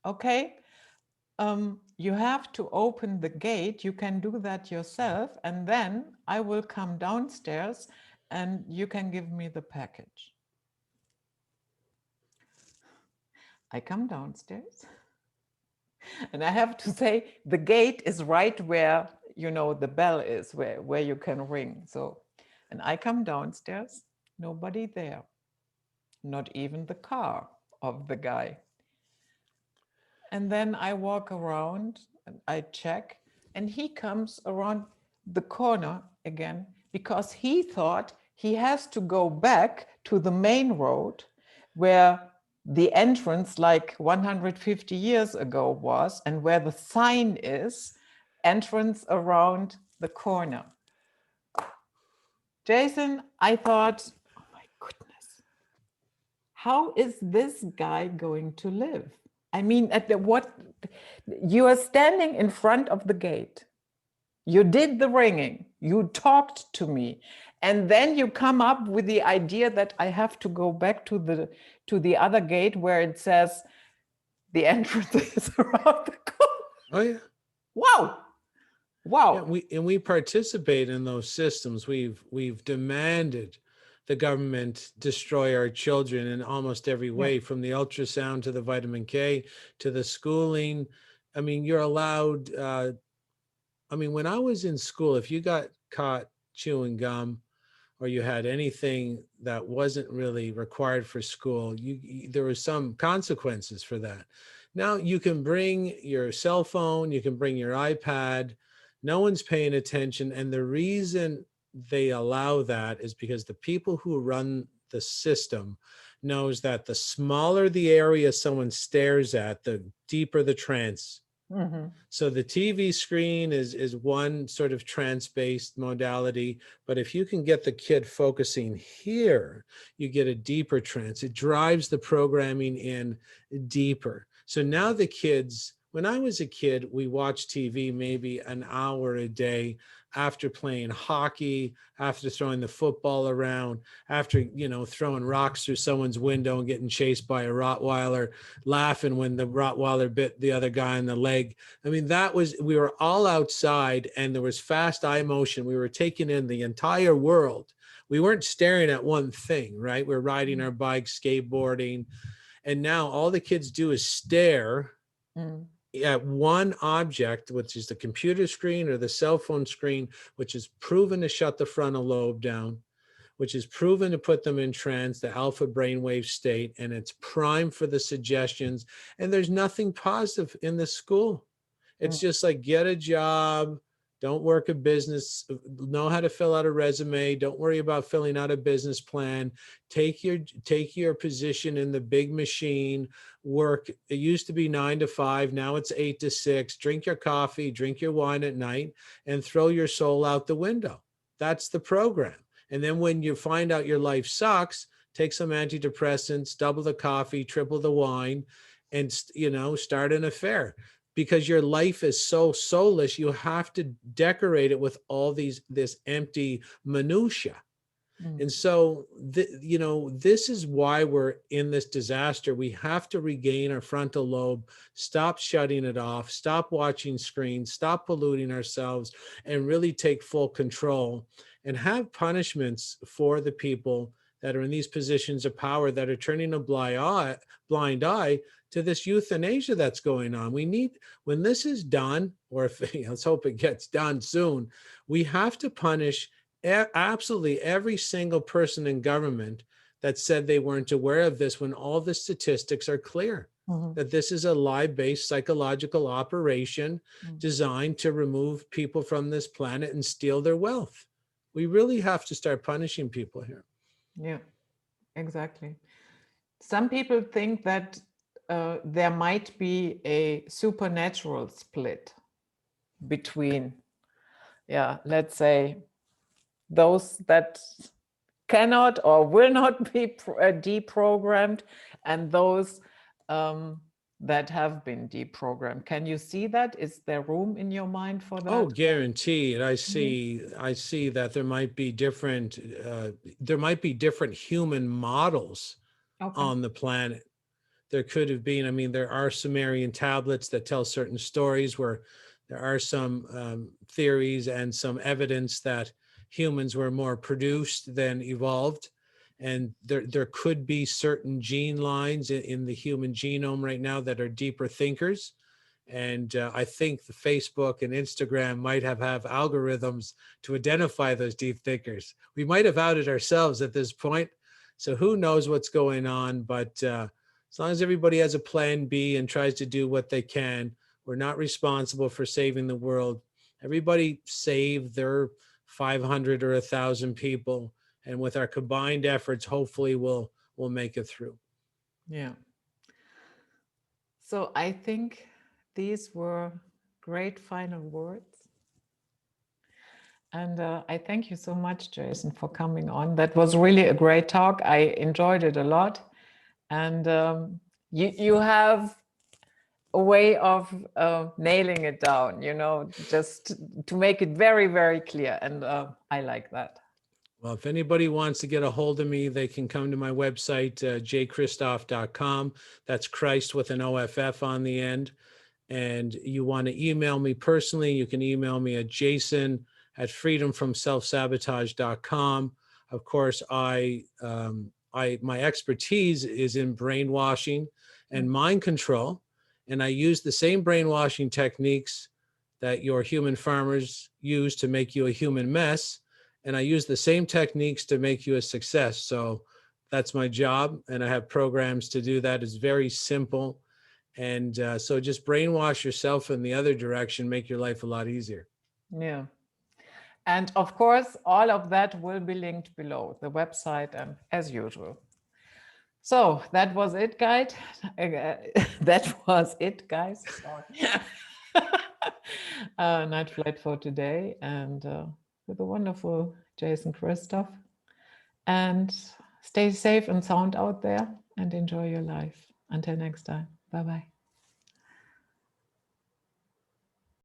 okay, you have to open the gate. You can do that yourself. And then I will come downstairs and you can give me the package. I come downstairs. And I have to say, the gate is right where, the bell is, where you can ring. So, and I come downstairs, nobody there, not even the car of the guy. And then I walk around and I check, and he comes around the corner again because he thought he has to go back to the main road where the entrance like 150 years ago was, and where the sign is, entrance around the corner. Jason, I thought, oh my goodness, how is this guy going to live? I mean, you are standing in front of the gate. You did the ringing, you talked to me, and then you come up with the idea that I have to go back to the other gate where it says the entrance is around the corner. Oh yeah. Wow. Wow. Yeah, we participate in those systems. We've demanded the government destroy our children in almost every way, from the ultrasound to the vitamin K to the schooling. I mean, you're allowed. I mean, when I was in school, if you got caught chewing gum or you had anything that wasn't really required for school, there were some consequences for that. Now you can bring your cell phone, you can bring your iPad, no one's paying attention. And the reason they allow that is because the people who run the system knows that the smaller the area someone stares at, the deeper the trance. Mm-hmm. So the TV screen is one sort of trance-based modality, but if you can get the kid focusing here, you get a deeper trance. It drives the programming in deeper. So now the kids, when I was a kid, we watched TV maybe an hour a day after playing hockey, after throwing the football around, after, throwing rocks through someone's window and getting chased by a Rottweiler, laughing when the Rottweiler bit the other guy in the leg. I mean, we were all outside and there was fast eye motion. We were taking in the entire world. We weren't staring at one thing, right? We're riding our bikes, skateboarding. And now all the kids do is stare at one object, which is the computer screen or the cell phone screen, which is proven to shut the frontal lobe down, which is proven to put them in trance, the alpha brainwave state, and it's prime for the suggestions. And there's nothing positive in the school. It's just like, get a job, don't work a business, know how to fill out a resume, don't worry about filling out a business plan, take your position in the big machine, work. It used to be 9 to 5, now it's 8 to 6, drink your coffee, drink your wine at night, and throw your soul out the window. That's the program. And then when you find out your life sucks, take some antidepressants, double the coffee, triple the wine, and start an affair. Because your life is so soulless, you have to decorate it with all this empty minutia. And so, this is why we're in this disaster. We have to regain our frontal lobe, stop shutting it off, stop watching screens, stop polluting ourselves, and really take full control and have punishments for the people that are in these positions of power that are turning a blind eye to this euthanasia that's going on. We need, when this is done, or if, let's hope it gets done soon, we have to punish absolutely every single person in government that said they weren't aware of this, when all the statistics are clear that this is a lie-based psychological operation designed to remove people from this planet and steal their wealth. We really have to start punishing people here. Yeah, exactly. Some people think that there might be a supernatural split between, let's say, those that cannot or will not be deprogrammed, and those that have been deprogrammed. Can you see that? Is there room in your mind for that? Oh, guaranteed. I see that there might be different human models on the planet. There could have been, I mean, there are Sumerian tablets that tell certain stories where there are some theories and some evidence that humans were more produced than evolved. And there could be certain gene lines in the human genome right now that are deeper thinkers. And I think the Facebook and Instagram might have algorithms to identify those deep thinkers. We might have outed ourselves at this point. So who knows what's going on, but as long as everybody has a plan B and tries to do what they can, we're not responsible for saving the world. Everybody save their 500 or 1,000 people. And with our combined efforts, hopefully we'll make it through. Yeah. So I think these were great final words. And I thank you so much, Jason, for coming on. That was really a great talk. I enjoyed it a lot. And you have a way of nailing it down, you know, just to make it very, very clear. And I like that. Well, if anybody wants to get a hold of me, they can come to my website, jchristoff.com. That's Christ with an OFF on the end. And you want to email me personally, you can email me at jason@freedomfromselfsabotage.com. Of course, my expertise is in brainwashing and mind control. And I use the same brainwashing techniques that your human farmers use to make you a human mess. And I use the same techniques to make you a success. So that's my job. And I have programs to do that. It's very simple. And so just brainwash yourself in the other direction, make your life a lot easier. Yeah. And of course, all of that will be linked below the website and as usual. So that was it, guys. That was it, guys. Sorry. Night flight for today, and with a wonderful Jason Christoff. And stay safe and sound out there and enjoy your life. Until next time. Bye-bye.